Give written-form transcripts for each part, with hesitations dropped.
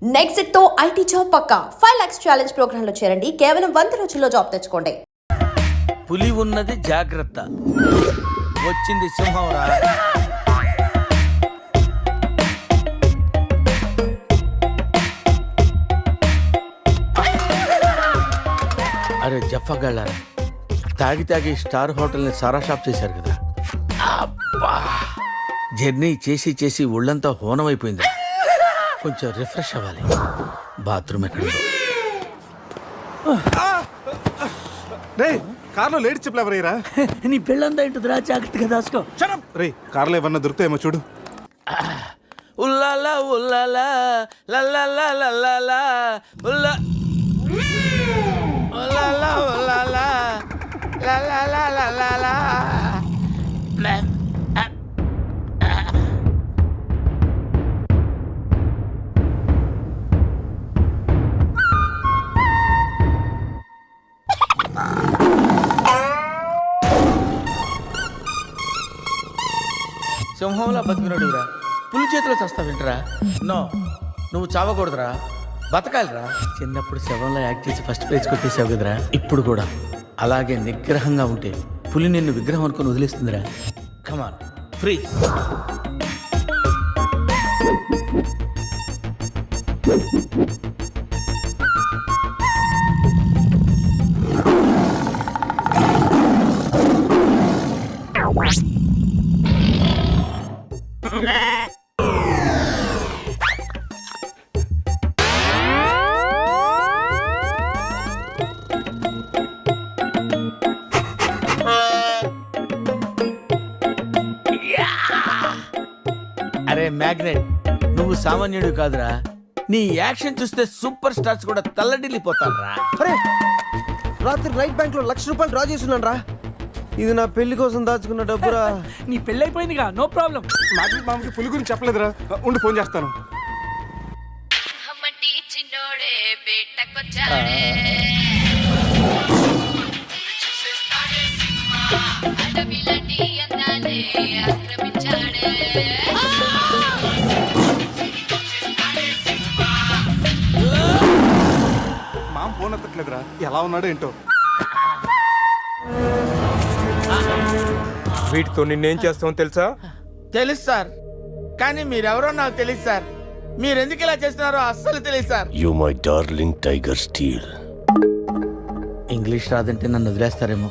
Next తో IT job పక్కా 5 lakhs challenge program లో చేరండి. కేవలం 100 రోజుల్లో జాబ్ తెచ్చుకోండి. పులి ఉన్నది జాగ్రత్త, వచ్చింది సింహం రా. అరే జఫాగాళ్ళారా, తాగి తాగి స్టార్ హోటల్ని సారా షాప్ చేశారు కదా. అబ్బా, జర్నీ చేసి చేసి ఒళ్ళంతా హోనమైపోయింది. కొంచెం రిఫ్రెష్ అవ్వాలి. బాత్రూమ్ ఎక్కడుందో. రే కార్లో లేడీ చెప్పులు ఎవరయ్యరా? నీ పెళ్ళంతా ఇంటుందిరా, జాగ్రత్తగా దాసుకో. రే కార్లో ఏమన్నా దొరుకుతాయేమో చూడు. ఉల్లాలా ఉల్లాలా లల్లాలా లల్లాలా ఉల్లా ఉల్లాలా ఉల్లాలా లల్లాలా లల్లాలా. సింహంలా బతికినడురా, పులి చేతిలో చస్తావేంట్రా? నో, నువ్వు చావకూడదురా, బతకాలిరా. చిన్నప్పుడు శవంలో యాక్ట్ చేసి ఫస్ట్ ప్రైజ్ కొట్టేసావు కదరా, ఇప్పుడు కూడా అలాగే నిగ్రహంగా ఉంటే పులి నిన్ను విగ్రహం అనుకుని వదిలేస్తుందిరా. కమాన్, ఫ్రీ. అరే మ్యాగ్నెట్, నువ్వు సామాన్యుడు కాదురా. నీ యాక్షన్ చూస్తే సూపర్ స్టార్స్ కూడా తల్లడిల్లిపోతారా. అరే రాత్రి రైట్ బ్యాంక్ లో ₹1,00,000 డ్రా చేస్తున్నాను రా. ఇది నా పెళ్లి కోసం దాచుకున్న డబ్బురా. నీ పెళ్ళైపోయిందిగా, నో ప్రాబ్లం. మామకి పులి గురించి చెప్పలేదురా, ఉండి ఫోన్ చేస్తాను. మామ ఫోన్ ఎత్తట్లేదురా, ఎలా ఉన్నాడో ఏంటో. వీటితో నిన్నేం చేస్తామో తెలుసా? తెలుసు సార్, కానీ మీరెవరో నాకు తెలియదు సార్. మీరు ఎందుకు ఇలా చేస్తున్నారో అస్సలు తెలియదు sir. You my darling tiger steel. English రాదంటే నన్ను వదిలేస్తారేమో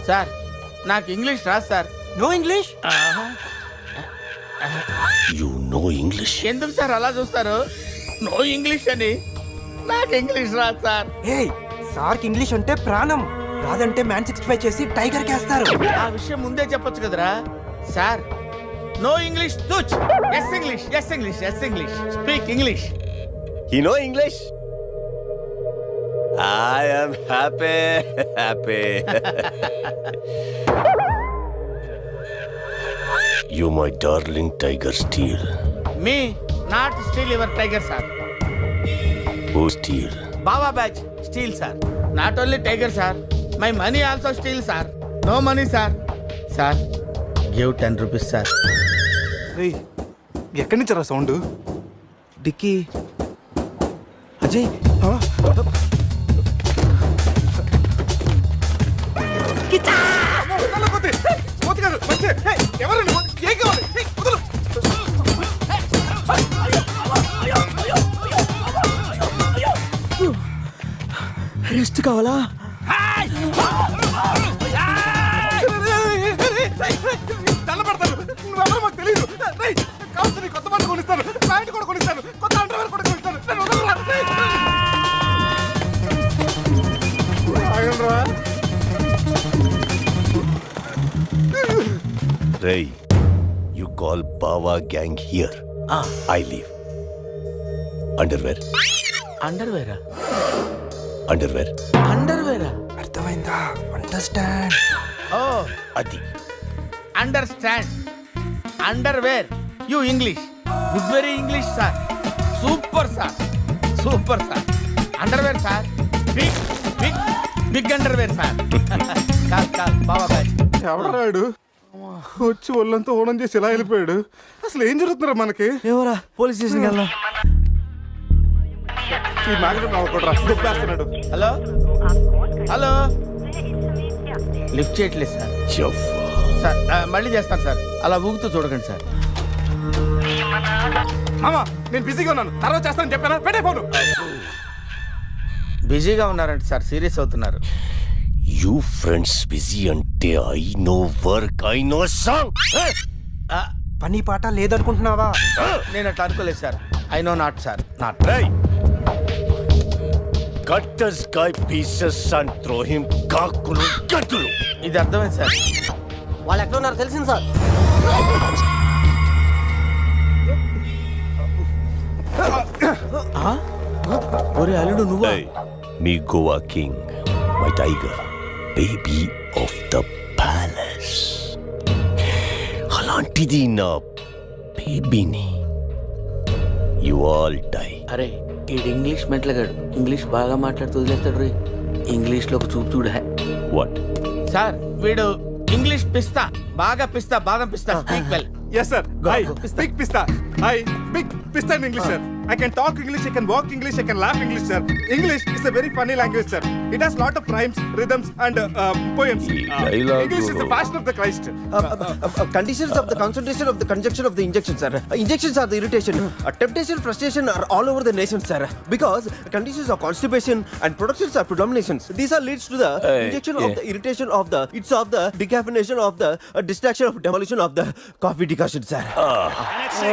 సార్. నాకు ఇంగ్లీష్ రాదు sir. No English? You know English? ఎందుకు సార్ అలా చూస్తారు? నో ఇంగ్లీష్ అని. నాకు ఇంగ్లీష్ రాదు సార్. ఏయ్ సార్కి ఇంగ్లీష్ అంటే ప్రాణం. రాదంటే మ్యాన్ 65 చేసి టైగర్ కేస్తారు. ఆ విషయం ముందే చెప్పొచ్చు కదరా sir. No English touch. Yes English, yes English, yes English. Speak English. You know English? I am happy, happy. You my darling tiger steel. Me not steal your tiger sir. Who steal? Baba batch steal sir. Not only tiger sir, my money also steal sir. No money sir. Sir give 10 rupees sir. రే ఎక్కడి నుంచి రా sound? Dicky Ajay rest కావాలా? తల్లబడతాను, నువ్వెవరో మాకు తెలియదు. కావచ్చు నీ కొత్త బట్టలు కొనిస్తాను, ప్యాంట్ కూడా కొనిస్తాను, కొత్త అండర్వేర్ కూడా కొనిస్తాను. నేను వదలరా. ఆగండ్రా. Ray, you call Bawa gang here. I leave. Underwear. అండర్వేరా? Underwear. అండర్వేరా? అర్థమైందా? అండర్స్టాండ్. ఓ Adi. Understand. Underwear. You English good, very English sir. Super sir, super sir. Underwear sir, big big big underwear sir. Call call బాబా batch. ఎవడ రాడు వచ్చి ఒళ్ళంతా ఓనం చేసి ఇలా వెళ్ళిపోయాడు. అసలు ఏం జరుగుతున్నారా మనకి? ఏమోరా, పోలీస్ స్టేషన్కి వెళ్దాం. ఈ మ్యాగ్నెట్ నవ్వకూడరా దుబ్బేస్తున్నాడు. హలో హలో లిఫ్ట్ చేయట్లేదు సార్. సార్ మళ్ళీ చేస్తాను సార్. అలా ఊగుతూ చూడకండి సార్. మామా నేను బిజీగా ఉన్నాను, తర్వాత చేస్తానని చెప్పాను. పెట్టే ఫోను. బిజీగా ఉన్నారంట సార్, సీరియస్ అవుతున్నారు. యూ ఫ్రెండ్స్ బిజీ అంటే I know work, I know song. పని పాట లేదనుకుంటున్నావా? నేను అట్లా అనుకోలేదు sir. I know not sir, not. Cut this guy pieces and throw him కాకులు గట్టులు. ఇది అర్థమైంది సార్. వాళ్ళు ఎక్కడ ఉన్నారో తెలిసింది సార్. ఒరే అల్లుడు నువ్వు me Goa king, my tiger, baby of the palace. అలాంటిది నా బేబీని. You all die. అరే ఈడు ఇంగ్లీష్ మెంట్లగాడు, ఇంగ్లీష్ బాగా మాట్లాడుతూ వదిలేస్తాడు రే. ఇంగ్లీష్లో ఒక చూపు చూడ. వాట్? సార్ వీడు ఇంగ్లీష్ పిస్తా, బాగా పిస్తా, బాదం పిస్తా. Speak well. Yes sir. I speak pista. I speak pista in English sir. I can talk English, I can walk English, I can laugh English sir. English is a very funny language sir. It has lot of rhymes, rhythms and poems. English is the fashion of the Christ. Conditions of the concentration of the conjunction of the injection, sir. Injections are the irritation. Temptation, frustration are all over the nation, sir. Because conditions of constipation and productions are predominations. These are leads to the injection of the irritation of the, it's of the decaffeination of the distraction of demolition of the coffee decoction, sir.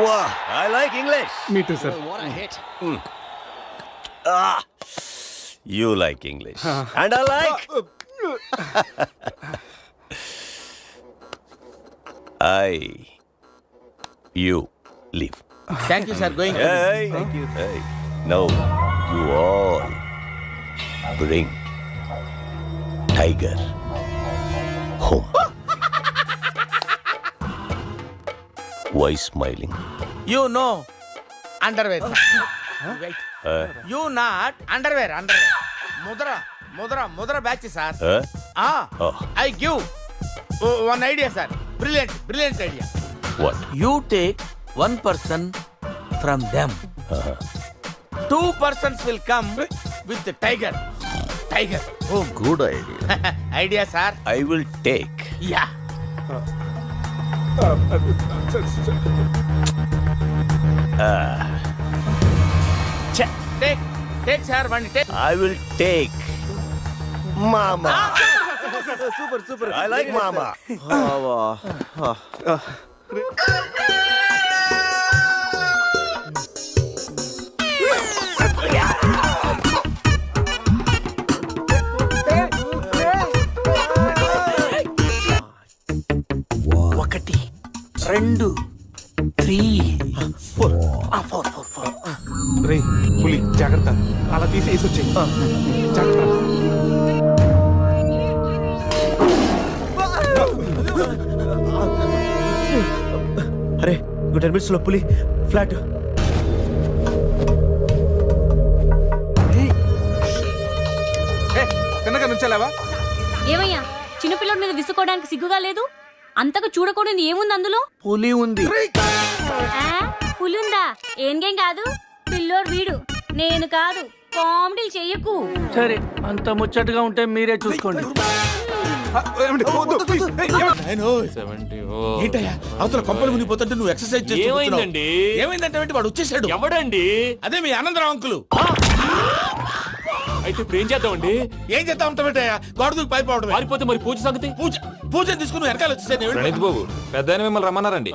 Wow, I like English. Me too sir. You like English. And I like. You leave. Thank you sir. Going. Hey. Thank you. Hey. Now, you all bring Tiger home. Why smiling? You know underwear. You not underwear. Underwear Mudra Mudra Mudra batch sir. Oh. I give one idea sir. Brilliant brilliant idea. What? You take 1 person from them. 2 persons will come with tiger. Tiger home. Good idea. Idea sir. I will take. Yeah. Take take sir one take. I will take Mama. Super, super. I like Mama. ఒకటి 2 3 4. రే పులి జాగ్రత్త, అలా తీసి వేసొచ్చాయి. జాగ్రత్త. అరే 10 minutes లో పులి flat. తిన్నగా నుంచెలావా? ఏమయ్యా చిన్నపిల్లడి మీద విసుకోవడానికి సిగ్గుగా లేదు? అంతగా చూడకూడదు ఏముంది అందులో? పులి ఉంది. ఆ, పులుందా? ఏం కాదు, పిల్లోడు వీడు, నేను కాదు. కామెడీలు చెయ్యకు. సరే అంత ముచ్చటగా ఉంటే మీరే చూసుకోండి. ఏమండి? వద్దు, please. ఏంటయ్యా అవతల కొంపలు మునిగిపోతుంటే నువ్వు ఎక్సర్సైజ్ చేస్తూ ఏమైందండి? ఏమైందంటే వాడు వచ్చేసాడు. ఎవడండి? అదే మీ ఆనందరావు అంకులు. అయితే ఇప్పుడు ఏం చేద్దామండి? ఏం చేస్తా ఉంటావేటయ్యా? గోడ దూకి పైపోవడం. పారిపోతే మరి పూజ సంగతి? పూజ తీసుకుని వెనకాల వచ్చేసాను. ప్రణీత్ బాబు, పెద్ద మిమ్మల్ని రమ్మన్నారండి.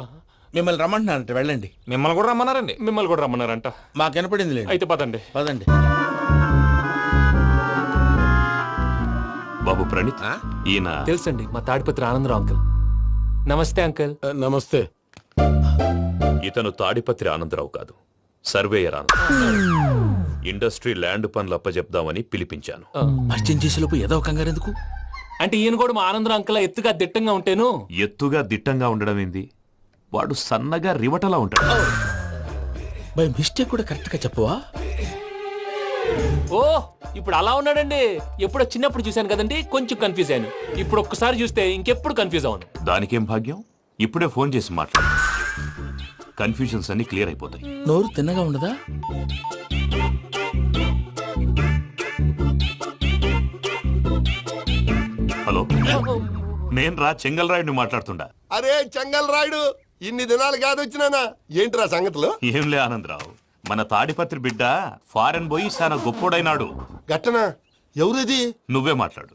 మిమ్మల్ని రమ్మంటున్నారంట, వెళ్ళండి. మిమ్మల్ని కూడా రమ్మన్నారండి. మిమ్మల్ని కూడా రమ్మన్నారంట. మాకు వినపడింది లేదు. అయితే పదండి. పదండి. బాబు ప్రణీత్, ఈయన తెలుసండి మా తాడిపత్రి ఆనందరావు అంకుల్. నమస్తే అంకుల్. నమస్తే. ఇతను తాడిపత్రి ఆనందరావు కాదు, సర్వేయర్ ఆనందరావు. ఇండస్ట్రీ ల్యాండ్ పనులు అప్పచెప్దామని పిలిపించాను. పరిచయం చేసేలోపు ఏదో కంగారు ఎందుకు? అంటే ఈయన కూడా మా ఆనందరావు అంకుల్ ఎత్తుగా దిట్టంగా ఉంటేను. ఎత్తుగా దిట్టంగా ఉండడం ఏంది? వాడు సన్నగా రివటలా ఉంటాడు. బై మిస్టేక్ కూడా కరెక్ట్ గా చెప్పవా? ఓ ఇప్పుడు అలా ఉన్నాడండి. ఎప్పుడో చిన్నప్పుడు చూశాను కదండి, కొంచెం కన్ఫ్యూజ్ అయ్యాను. ఇప్పుడు ఒక్కసారి చూస్తే ఇంకెప్పుడు కన్ఫ్యూజ్ అవ్వను. దానికేం భాగ్యం? ఇప్పుడే ఫోన్ చేసి మాట్లాడు. కన్ఫ్యూజన్స్ అన్ని క్లియర్ అయిపోతాయి. నోరు తిన్నగా ఉండదా? నేను రా చెంగల్రాయుడిని మాట్లాడుతుండా. అరే చెంగల్ రాయుడు, ఇన్ని దినాలు కాదు వచ్చినానా? ఏంట్రా సంగతులు? ఏంలే ఆనందరావు, మన తాడిపత్రి బిడ్డ ఫారెన్ పోయి చాలా గొప్పోడైనాడు. గట్టనా? ఎవరిది? నువ్వే మాట్లాడు.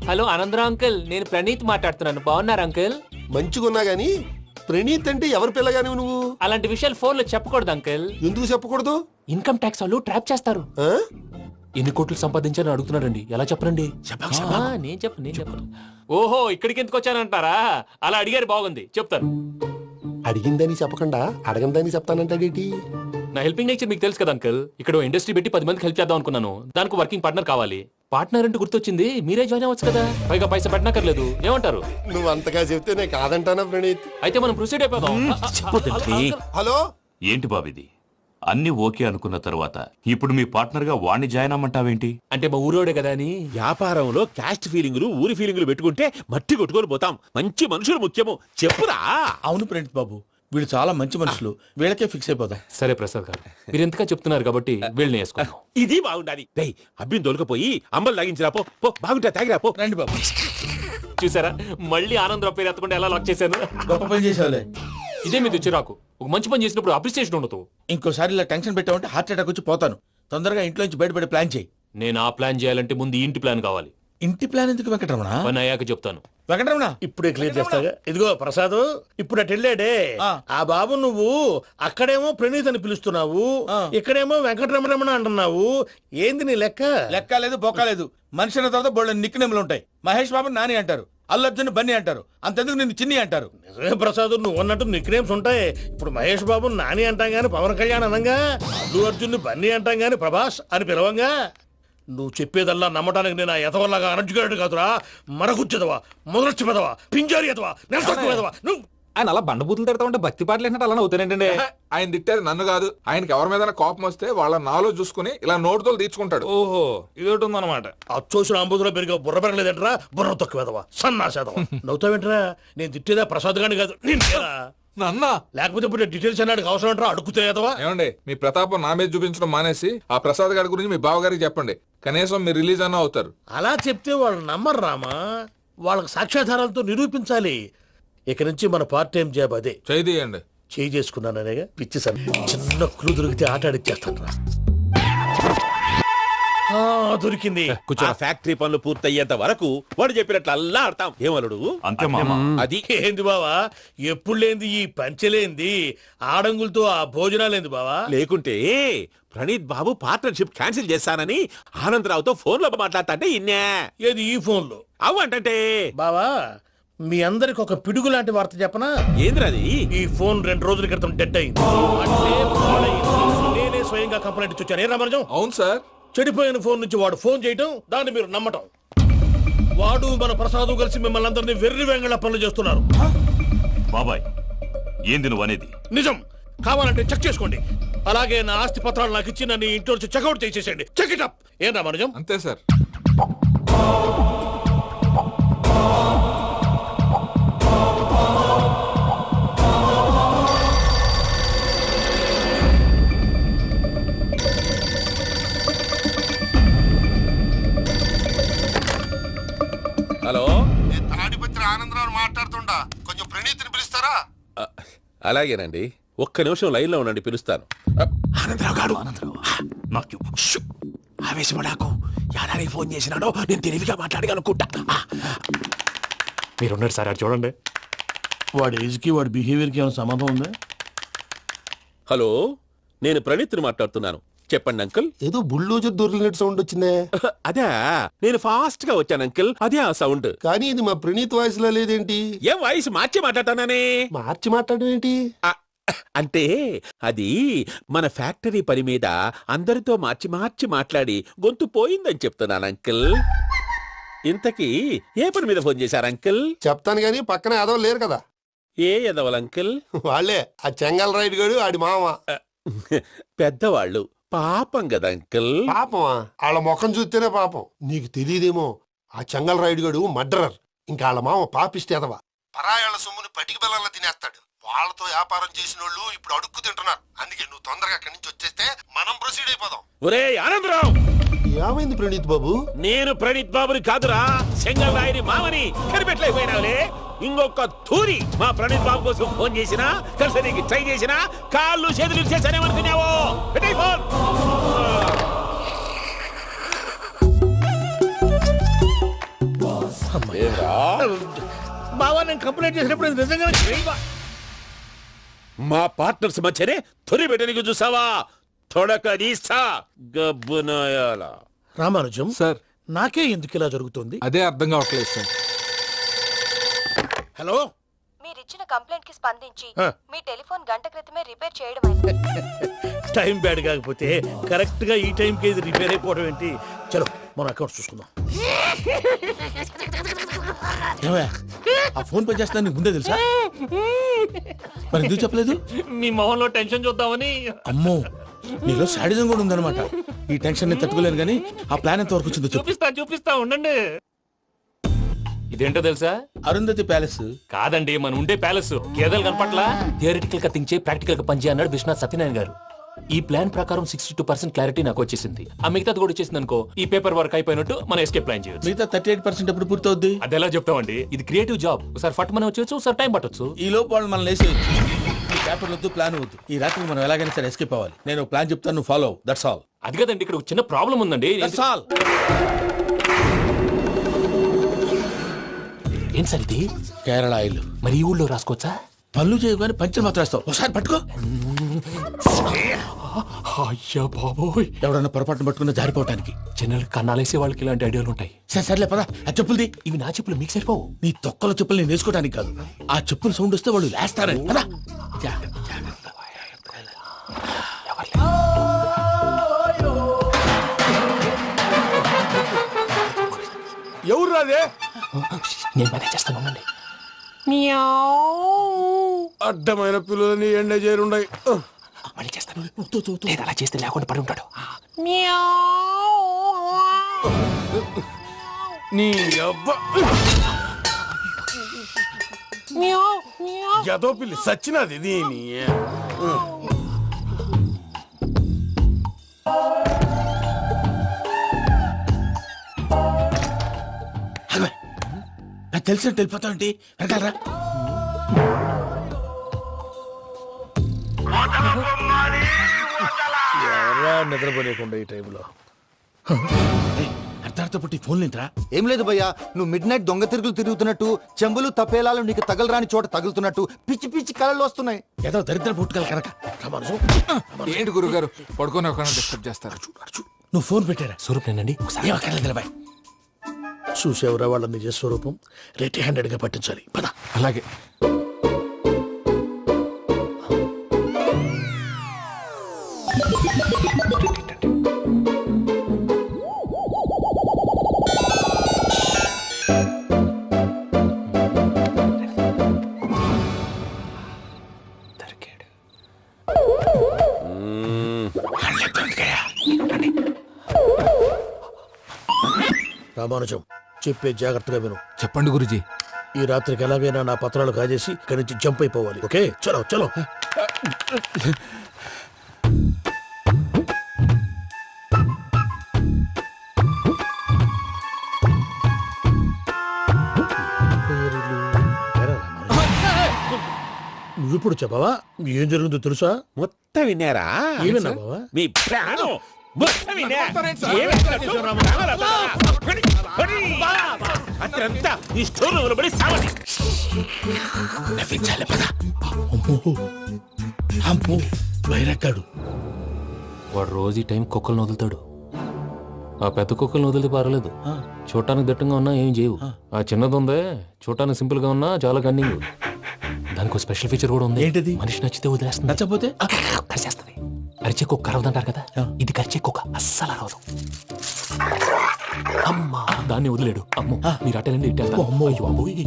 హలో ఆనందరావు అంకుల్, నేను ప్రణీత్ మాట్లాడుతున్నాను. బాగున్నారు అంకుల్? మంచిగున్నా గాని ప్రణీత్ అంటే ఎవరి పిల్లగాని నువ్వు? అలాంటి విషయాలు ఫోన్ లో చెప్పకూడదు అంకుల్. ఎందుకు చెప్పకూడదు? ఇన్కమ్ ట్యాక్స్ వాళ్ళు ట్రాప్ చేస్తారు. ఆ? ఎన్ని కోట్లు సంపాదించాలని అడుగుతున్నారండి. ఎలా చెప్పరండి? నేను చెప్పను. ఓహో, ఇక్కడికి ఎందుకు వచ్చానంటారా? అలా అడిగారు, బాగుంది, చెప్తాను. అడిగిందని చెప్పకుండా అడగందని చెప్తానంటాడేటి? నా హెల్పింగ్ నేచర్ మీకు తెలుసు కదా అంకుల్. ఇక్కడ ఇండస్ట్రీ పెట్టి 10 మందికి హెల్ప్ చేద్దాం అనుకున్నాను. దానికి వర్కింగ్ పార్ట్నర్ కావాలి. పార్ట్నర్ అంటే గుర్తొచ్చింది, మీరే జాయిన్ అవ్వచ్చు కదా. పైగా పైసా పెట్టనక్కర్లేదు. ఏమంటారు? నువ్వు అంతగా చెప్తే నేను కాదంటానా ప్రణీత్? అయితే మనం ప్రొసీడ్ అయిపోదాం. హలో, ఏంటి బాబిది? అన్ని ఓకే అనుకున్న తర్వాత ఇప్పుడు మీ పార్ట్నర్ గా వాణ్ణి జాయిన్ అమ్మంటావేంటి? అంటే మా ఊరోడే కదా అని. వ్యాపారంలో క్యాస్ట్ ఫీలింగులు, ఊరి ఫీలింగులు పెట్టుకుంటే మట్టి కొట్టుకొని పోతాం. మంచి మనుషులు ముఖ్యము. చెప్పురా. అవును ప్రణీత్ బాబు, వీళ్ళు చాలా మంచి మనుషులు, వీళ్ళకే ఫిక్స్ అయిపోదాం. సరే ప్రసాద్ గారు, మీరు ఎంతగా చెప్తున్నారు కాబట్టి వీళ్ళని వేసుకుందాం. ఇది బాగుండాలి. రేయ్, అబ్బిని దొలకపోయి అంబలు తాగించిరా పో. పో, బాగుంటా తాగిరా పో. రండి బాబు. చూసారా, మళ్ళీ ఆనందరావు పేరు ఎత్తకుండా ఎలా లాక్ చేశాను. గొప్ప పని చేసేవాళ్ళే. ఇదే మీద చిరాకు. ఒక మంచి పని చేసినప్పుడు అప్రిసియేషన్ ఉండదు. ఇంకోసారి ఇలా టెన్షన్ పెట్టామంటే హార్ట్ అటాక్ వచ్చి పోతాను. తొందరగా ఇంట్లో నుంచి బయటపడే ప్లాన్ చేయి. నేను ఆ ప్లాన్ చేయాలంటే ముందు ఈ ఇంటి ప్లాన్ కావాలి. ఇంటి ప్లాన్ ఎందుకు వెంకటరమణ? పని అయ్యాక చెప్తాను. వెంకటరమణ ఇప్పుడే క్లియర్ చేస్తాగా. ఇదిగో ప్రసాద్, ఇప్పుడు అటు వెళ్ళాడే ఆ బాబు, నువ్వు అక్కడేమో ప్రణీత్ అని పిలుస్తున్నావు, ఇక్కడేమో వెంకటరమణ అంటున్నావు. ఏంది నీ లెక్క? లెక్క లేదు, బొక్క లేదు. మనిషి అన్న తర్వాత బోళ్ళ నిక్నెములు ఉంటాయి. మహేష్ బాబు నాని అంటారు, అల్లు అర్జున్ బన్నీ అంటారు, అంతెందుకు నిన్ను చిన్ని అంటారు. నిజమే ప్రసాద్, నువ్వు అన్నట్టు నిక్నేమ్స్ ఉంటాయి. ఇప్పుడు మహేష్ బాబు నాని అంటాం గాని పవన్ కళ్యాణ్ అనంగా, అల్లు అర్జున్ బన్నీ అంటాం గాని ప్రభాస్ అని పిలవంగా. నువ్వు చెప్పేదల్లా నమ్మటానికి నేను ఎతవల్లాగా అనర్జుకేటెడ్ కాదురా. మరగుచ్చదవా, మొదలచ్చి పెదవా, పింజారి ఎదవా, నెలసొక్కుదవా నువ్వు. ఆయన అలా బండబూతులు తిడతా ఉంటే భక్తి పాటలు ఏంటంటే అలా అవుతానంటే. ఆయన తిట్టేది నన్ను కాదు, ఆయనకి ఎవరి మీద కోపం వస్తే వాళ్ళ నాలో చూసుకుని ఇలా నోటుతో తీర్చుకుంటాడు. ఓహో, ఇదొకటి ఉందన్నమాట. అచ్చోసిన అంబుధులో పెరిగే బుర్ర పెరగలేదంటరా, బుర్ర తొక్కువేదవా, సన్నాసేదవా. నవ్వుతావేంట్రా? నేను తిట్టేదా ప్రసాద్ గాని కాదు, నన్నా. లేకపోతే ఇప్పుడు డీటెయిల్స్ అన్నాడు అవసరం అంటారా? అడుగుతాయేదవా. ఏమండి, మీ ప్రతాపం నా మీద చూపించడం మానేసి ఆ ప్రసాద్ గారి గురించి మీ బావగారికి చెప్పండి. కనీసం మీరు రిలీజ్ అన్న అవుతారు. అలా చెప్తే వాళ్ళు నమ్మరు రామా. వాళ్ళకి సాక్ష్యాధారాలతో నిరూపించాలి. ఇక నుంచి మన పార్ట్ టైం జాబ్ అదే. చేయండి. చేయి చేసుకున్నాననేగా పిచ్చి సార్. చిన్న క్లూ దొరికితే ఆట ఆడిచ్చేస్తాను రా. దొరికింది. ఆ ఫ్యాక్టరీ పనులు పూర్తయ్యేంత వరకు వాడు చెప్పినట్లు అల్లా ఆడతాం. ఏమలుడు? అంతే మామ. అది ఏంది బావా, ఎప్పుడు లేంది ఈ పంచలేంది, ఆడంగులతో ఆ భోజనాలేంది బావా? లేకుంటే ప్రణీత్ బాబు పార్ట్నర్షిప్ క్యాన్సిల్ చేస్తానని ఆనందరావుతో ఫోన్ లో మాట్లాడతా ఇన్నే. ఏది ఈ ఫోన్ లో? అవ్వంటే బావా, మీ అందరికి ఒక పిడుగు లాంటి వార్త చెప్పనా? ఏంద్రది? ఈ ఫోన్ 2 రోజుల క్రితం డెడ్ అయింది. అంటే పాడైంది. నేనే స్వయంగా కంప్లైంట్ ఇచ్చాను. ఏ రామరాజం? అవును సార్. చెడిపోయిన ఫోన్ నుంచి వాడు ఫోన్ చేయటం, దాన్ని మీరు నమ్మటం. వాడు మన ప్రసాదు కలిసి మిమ్మల్ని అందరినీ వెర్రి వెంగళ పనులు చేస్తున్నారు. బాబాయ్, ఏంది నువ్వు అనేది? నిజం. కావాలంటే చెక్ చేసుకోండి. అలాగే నా ఆస్తి పత్రాలు నాకు ఇచ్చి నన్ను ఇంట్లో నుంచి చెక్అౌట్ చేసేసేయండి. Check it up. ఏం రామరాజం? అంతే సార్. హలో, నేను తాడిపత్రి ఆనందరావు మాట్లాడుతుండా. కొంచెం ప్రణీత్ని పిలుస్తారా? అలాగేనండి. ఒక్క నిమిషం లైన్ లో ఉండండి, పిలుస్తాను. ఆనందరావు గాడు. నాకు ఆవేశపడాకు. యాదానికి ఫోన్ చేసినాడో నేను తెలివిగా మాట్లాడగలనుకుంటా. మీరున్నారు సార్, చూడండి. వాడి ఏజ్ కి వాడి బిహేవియర్ కి ఏమైనా సంబంధం ఉందా? హలో, నేను ప్రణీత్ని మాట్లాడుతున్నాను. చెప్పండి అంకుల్. ఏదో బుల్డోజర్ దొరికినట్టు సౌండ్ వచ్చిందే. అదే, నేను ఫాస్ట్ గా వచ్చాను అంకుల్. అదే ఆ సౌండ్. కానీ ఇది మా ప్రణీత్ వాయిస్ లో లేదేంటి? ఏం వాయిస్ మార్చి మాట్లాడతాననే? మార్చి మాట్లాడడం ఏంటి? అంటే అది మన ఫ్యాక్టరీ పని మీద అందరితో మార్చి మార్చి మాట్లాడి గొంతు పోయిందని చెప్తున్నాను అంకుల్. ఇంతకీ ఏ పని మీద ఫోన్ చేశారు అంకుల్? చెప్తాను గానీ పక్కన ఏదో లేరు కదా. ఏ ఎదవలు అంకుల్? వాళ్ళే ఆ చెంగల్ రైడ్ గడు ఆడి మామ. పెద్దవాళ్ళు పాపం కదా అంకుల్. పాపమా? వాళ్ళ ముఖం చూస్తేనే పాపం. నీకు తెలియదేమో, ఆ చెంగల్ రైడ్ గడు మర్డరర్. ఇంకా వాళ్ళ మామ పాపిస్తేదవా. పరాయాళ్ళ సొమ్ముని పటికి బెల్లంలో తినేస్తాడు. వాళ్ళతో వ్యాపారం చేసిన వాళ్ళు ఇప్పుడు అడుక్కు తింటున్నారు. అందుకే నువ్వు తొందరగా అక్కడి నుంచి వచ్చేస్తే మనం ప్రొసీడ్ అయిపోదాం. ఒరే ఆనందరావు, ఏమైంది ప్రణీత్ బాబు? నేను ప్రణీత్ బాబుని కాదురా, సెంగల్ రాయని మామని కనిపెట్టలేకపోయినావులే. ఇంకొక తూరి మా ప్రణీత్ బాబు కోసం ఫోన్ చేసినా, కలిసి ట్రై చేసినా కాళ్ళు చేతులు చేశానేమనుకున్నావో. పెట్టేయ్ ఫోన్. బావా నేను కంప్లైంట్ చేసినప్పుడు ఇది నిజంగానే చేయవా? మా పార్ట్నర్స్ మధ్యనే తొలి పెట్టడానికి చూసావా? తొడక నీస్తా గబ్బునాయాల. రామానుజం సార్ నాకే ఎందుకు ఇలా జరుగుతుంది? అదే అర్థం కావట్లేదు సార్. హలో, మీరిచ్చిన కంప్లైంట్ కి స్పందించి ఆ. మీ టెలిఫోన్ గంట క్రితమే రిపేర్ చేయడం టైం బ్యాడ్ కాకపోతే కరెక్ట్ గా ఈ టైం కి ఇది రిపేర్ అయిపోవడం ఏంటి? చలో మన అకౌంట్ చూసుకుందాం. ఏమయ్యా, ఆ ఫోన్ పని చేస్తున్నా నీకు ముందే తెలుసా? మరి ఎందుకు చెప్పలేదు? మీ మొహంలో టెన్షన్ చూద్దామని. అమ్మో, నీలో శాడిజం కూడా ఉందన్నమాట. ఈ టెన్షన్ ని తట్టుకోలేను కానీ ఆ ప్లాన్ ఎంత వరకు వచ్చిందో చెప్పు. చూపిస్తా ఉండండి. ఇదేంటో తెలుసా? అరుంధతి ప్యాలెస్ కాదండి, మన ఉండే ప్యాలెస్. గేదెలు కనపట్లా? థియరిటికల్ గా థింక్ చేయి, ప్రాక్టికల్ గా పనిచేయ అన్నాడు విశ్వనాథ్ సత్యనారాయణ గారు. ఈ ప్లాన్ ప్రకారం 62% క్లారిటీ నాకు వచ్చేసింది. ఆ మిగతాది కూడా వచ్చేసింది అనుకో, ఈ పేపర్ వర్క్ అయిపోయినట్టు మనం ఎస్కేప్ ప్లాన్ చేయొచ్చు. మిగతా 38% ఎప్పుడు పూర్తవుద్ది? అది ఎలా చెప్తామండి? ఇది క్రియేటివ్ జాబ్. ఒకసారి ఫట్ మనం వచ్చేచ్చు, ఒకసారి టైం పట్టొచ్చు. ఈ లోపు వాళ్ళు మనం లేసేయచ్చు. ఈ పేపర్ వద్దు, ప్లాన్ వద్దు. ఈ రాత్రి మనం ఎలాగైనా సరే ఎస్కేప్ అవ్వాలి. నేను ప్లాన్ చెప్తాను, నువ్వు ఫాలో. That's all. అది కదండి, ఇక్కడ ఒక చిన్న ప్రాబ్లం ఉందండి. That's all. ఏం సార్ ఇది? కేరళ ఆయిల్. మరి ఈ ఊళ్ళో రాసుకోవచ్చా? పనులు చేయగానే పంచర్ మాత్రం వేస్తావు. ఒకసారి పట్టుకో. అయ్యా బాబోయ్, ఎవడన్నా పొరపాటున పట్టుకున్న జారిపోవటానికి. జనరల్ కన్నాలేసే వాళ్ళకి ఇలాంటి ఐడియాలు ఉంటాయి. సర్లే పదా, ఆ చెప్పులది. ఇవి నా చెప్పులు మీకు సరిపోవు. నీ తొక్కల చెప్పులు నేను వేసుకోవడానికి కాదు, ఆ చెప్పులు సౌండ్ వస్తే వాళ్ళు లేస్తారని. పదా. ఎవరు రాదే? నేను మేనేజ్ చేస్తాను, ఉండండి. అడ్డమైన పిల్లలని ఎండ చేరుండయి. మళ్ళీ చేస్తాను. లేదు, అలా చేస్తే లేకుండా పడి ఉంటాడు. నీ అబ్బా ఎదో పిల్లి సచ్చినది దీని. నాకు తెలిసినట్టు వెళ్ళిపోతావు ఏంటి? వెనకాలరా. ఎవరా నిద్రపోలేకుండా ఈ టైంలో? అర్ధార్థ పుట్టి ఫోన్ లేంట్రా. ఏం లేదు భయ్యా, నువ్వు మిడ్ నైట్ దొంగ తిరుగులు తిరుగుతున్నట్టు, చెంబులు తపేలాలు నీకు తగలరాని చోట తగులుతున్నట్టు పిచ్చి పిచ్చి కళలు వస్తున్నాయి. ఏదో దరిద్ర పుట్టుకల కనుక. ఏంటి గురుగారు పడుకొని ఒక డిస్టర్బ్ చేస్తారు? నువ్వు ఫోన్ పెట్టారా? స్వరూప్ నేనండి. ఒకసారి ఏమక్కర్లేదు బాయ్. చూసేవరా వాళ్ళ నిజ స్వరూపం. రెట్టి హ్యాండెడ్ గా పట్టించాలి. పద. అలాగే. రామానుజం, చెప్పే జాగ్రత్తగా విను. చెప్పండి గురుజీ. ఈ రాత్రికి ఎలాగైనా నా పత్రాలు కాజేసి ఇక్కడి నుంచి జంప్ అయిపోవాలి. ఓకే, చలో చలో. నువ్వు ఇప్పుడు చెప్పవా ఏం జరుగుతుందో తెలుసా? మొత్తం విన్నారా? ఏమన్నా బావా? మీ ప్రాణం మొత్తం విన్నా? అతనంతా ఈ స్టోర్ రూమ్ లో పడి సావండి. నవ్వించాలి పద. అమ్మో అమ్మో, వైరక్కాడు. వాడు రోజు ఈ టైం కుక్కలను వదులుతాడు. ఆ పెద్ద కుక్కలను వదిలితే పర్లేదు, చూడటానికి దట్టంగా ఉన్నా ఏం చేయవు. ఆ చిన్నది ఉందే, చూడటానికి సింపుల్ గా ఉన్నా చాలా కన్నింగ్. దానికి ఒక స్పెషల్ ఫీచర్ కూడా ఉంది. ఏంటిది? మనిషి నచ్చితే వదిలేస్తుంది, నచ్చపోతే కరిచేస్తుంది. అరిచే కుక్క అరవదంటారు కదా, ఇది కరిచే కుక్క అస్సలు అరవదు. అమ్మా, దాన్ని వదిలేడు. అమ్మో, మీరు అటెండి ఇట్టేస్తారు. అమ్మో. అయ్యో అబ్బోయ్.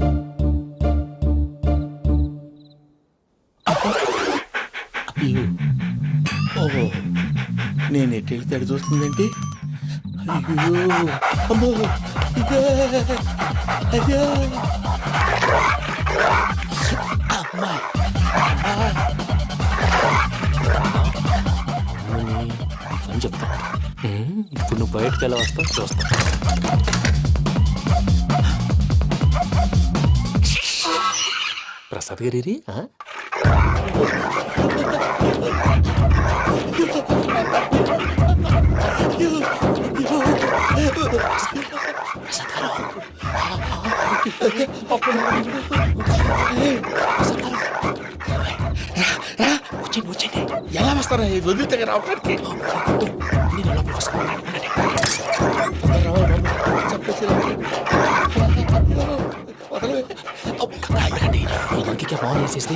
ఓహో, నేను ఎటు వెళ్తాడు చూస్తుందేంటి? అయ్యో అమ్మో, ఇదే అయ్యో అమ్మా. అని చెప్తా. ఇప్పుడు నువ్వు బయటకు ఎలా వస్తావు చూస్తా. ప్రసాద్ గారి వచ్చండి. ఎలా వస్తారా వదిలితే రావడానికి? ఇంకే ఫోన్ వేసేస్తే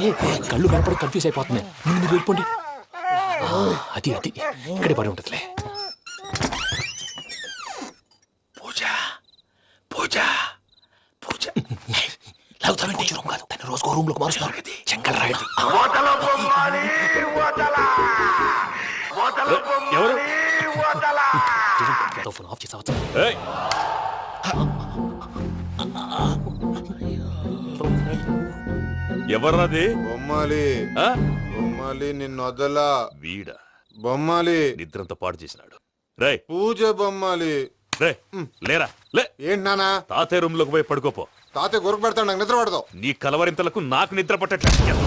కళ్ళు కనపడి కన్ఫ్యూజ్ అయిపోతున్నాయి. ముందు మీరు వెళ్ళిపోండి. అది అది ఇక్కడే పడి ఉంటుందిలే. పూజ పూజ పూజ లాగుతామంటే రూమ్ కాదు, తను రోజుకో రూమ్ లోకి మారుస్తున్నారు కదా. చెంగల్ రాయుడు ఎవరు ఫోన్ ఆఫ్ చేసావచ్చు. ఎవర్రాది? బొమ్మాలి బొమ్మాలి నిన్ను వదలా. వీడ బొమ్మాలి నిద్రంతా పాడు చేసినాడు. రే పూజ బొమ్మాలి. రే లేరా లే. ఏంటి నానా? తాతయ్య రూమ్ లోకి పోయి పడుకోపో. తాతయ్య గురకు పెడతాడు, నాకు నిద్ర పడదు. నీ కలవరింతలకు నాకు నిద్ర పట్టట్లేదు.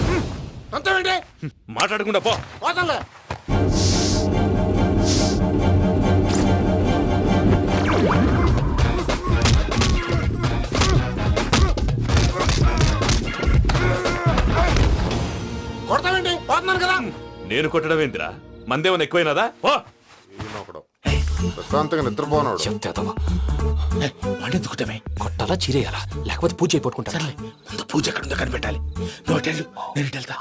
అంతేంటి? మాట్లాడకుండా పో. పోతాలే. కొడతావేంటి? పోతున్నాను కదా. నేను కొట్టడం ఏందిరా? మందేమన్నా ఎక్కువైనదా? పో. ప్రశాంతంగా నిద్రపోనాడు. వాడెందుకుంటామే? కొట్టాలా చీరేయాలా లేకపోతే పూజ అయిపోట్టుకుంటా. సర్లే, ముందు పూజ ఎక్కడ ఉందో కనిపెట్టాలి. నువ్వు అటెళ్ళు, నేను ఇటు వెళ్తా.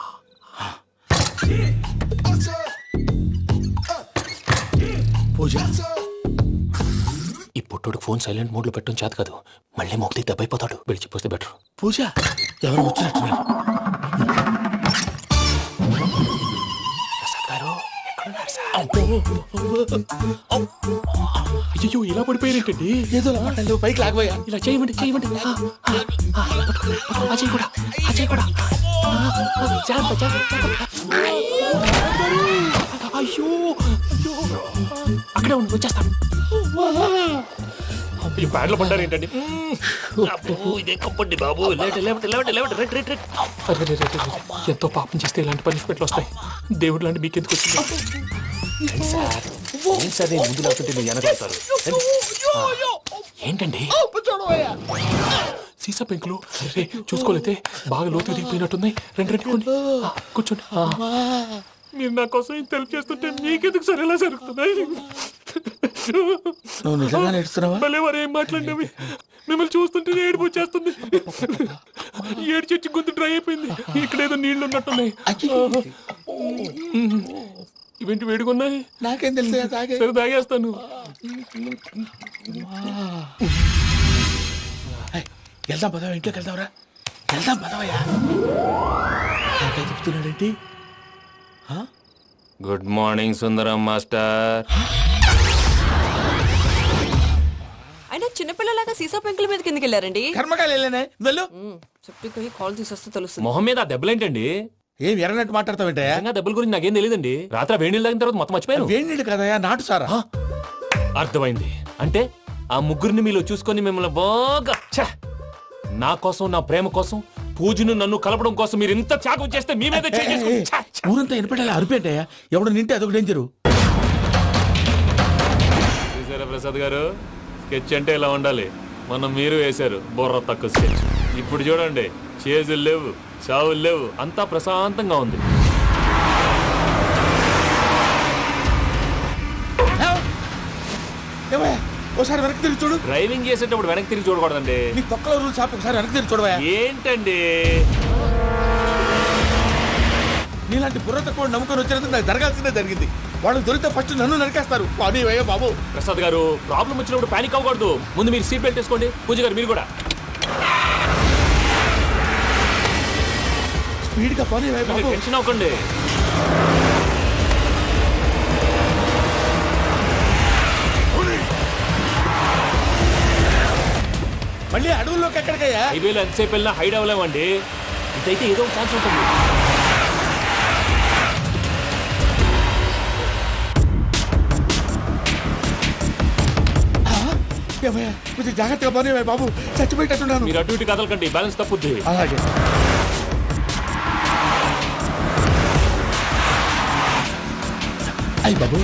పూజ ఈ పుట్టోడు ఫోన్ సైలెంట్ మోడ్ లో పెట్టడం చేత కాదు. మళ్ళీ మొక్కి దెబ్బైపోతాడు. వెళ్ళి చెప్పొస్తే బెటర్. పూజ ఎవరు వచ్చినట్టున్నారు? ప్రసాద్ గారు ఎక్కడున్నారు సార్? అయ్యో ఇలా పడిపోయారేంటండి? ఏదో మాటలు పైకి లాగబోయా. ఇలా చేయమండి చేయమండి. అజయ్ కూడా అజయ్ కూడా అయ్యో అయ్యో అక్కడే ఉండి వచ్చేస్తాను. ఈ బ్యాగ్లో పడ్డారు ఏంటండి? ఇదే కప్పండి బాబు. ఎంతో పాపం చేస్తే ఇలాంటి పనిష్మెంట్లు వస్తాయి. దేవుడు లాంటి మీకెందుకు వచ్చింది సార్? నేను ముందు లేకుంటే మీరు వెనకాడతారు. ఏంటండి సీసా పెంకులు? రే చూసుకోలేతే బాగా లోతు దిగిపోయినట్టున్నాయి. రెండు రెండు కూర్చోండి. మీరు నా కోసం ఇంత హెల్ప్ చేస్తుంటే మీకెందుకు సరే ఎలా జరుగుతున్నాయి? నువ్వు నిజంగా నేర్చుతున్నావా? భలే వారు ఏం మాట్లాడినవి. మిమ్మల్ని చూస్తుంటే ఏడుపు వచ్చేస్తుంది. ఏడు చెట్టు గొంతు డ్రై అయిపోయింది. ఇక్కడ ఏదో నీళ్లు ఉన్నట్టున్నాయి. ఇవేంటి వేడుకున్నాయి? నాకేం తెలుసు, సరే తాగేస్తాను. వెళ్దాం పదవా, ఇంట్లోకి వెళ్దాంరా. వెళ్దాం పదవయ్యా. చెప్తున్నాడేంటి? గుడ్ మార్నింగ్ సుందరం మాస్టర్. అయినా చిన్నపిల్లలాగా సీసా పెంకుల మీద కిందకి వెళ్ళారండి. కర్మకాయలు వెళ్ళానే, వెళ్ళు. చెప్పి కాల్ తీసేస్తే తెలుస్తుంది. మొహం మీద ఆ దెబ్బలేంటండి? ఏం ఎర్రనట్టు మాట్లాడతావేంటే? దెబ్బల గురించి నాకేం తెలియదండి. రాత్రి వేడి నీళ్ళు తాగిన తర్వాత మొత్తం మర్చిపోయాను. వేడి నీళ్ళు కదయా, నాటు సారా. అర్థమైంది. అంటే ఆ ముగ్గురిని మీలో చూసుకొని మిమ్మల్ని బాగా నా కోసం, నా ప్రేమ కోసం, పూజను నన్ను కలపడం కోసం మీరు ఇంత త్యాగం చేస్తే మీ మీద ఊరంతా వినపడేలా అరిపేటయ్యా. ఎవడు నింటే అదొక డేంజరు. చూసారా ప్రసాద్ గారు, స్కెచ్ అంటే ఇలా ఉండాలి. మనం మీరు వేశారు బుర్ర తక్కువ స్కెచ్. ఇప్పుడు చూడండి, చేజులు లేవు, చావులు లేవు, అంతా ప్రశాంతంగా ఉంది. ఒకసారి వెనక్కి తిరిగి చూడు. డ్రైవింగ్ చేసేటప్పుడు వెనక్కి తిరిగి చూడకూడదండి. నీ తొక్కల రూల్స్ ఆపి ఒకసారి వెనక్కి తిరిగి చూడవా. ఏంటండి నీలాంటి బుర్ర తక్కువ నమ్ముకొని వచ్చినందుకు నాకు జరగాల్సిందే జరిగింది. వాళ్ళు దొరికితే ఫస్ట్ నన్ను నరికేస్తారు. అది వయ్యా బాబు. ప్రసాద్ గారు, ప్రాబ్లం వచ్చినప్పుడు పానిక్ అవ్వకూడదు. ముందు మీరు సీట్ బెల్ట్ వేసుకోండి. పూజ గారు మీరు కూడా స్పీడ్గా పని బాబు. టెన్షన్ అవ్వకండి. మళ్ళీ అడవుల్లోకి ఎక్కడికయ్యా? హైవేలో ఎంతసేపు వెళ్ళినా హైడ్ అవ్వలేమండి. ఇదైతే ఏదో ఒక ఛాన్స్ ఉంటుంది. ఏమయ్యా కొంచెం జాగ్రత్తగా పని బాబు, చచ్చిపోయేటట్టున్నాను. మీరు అటు ఇటు కదలకండి, బ్యాలెన్స్ తప్పుద్ది. అలాగే. అయ్యి బాబు,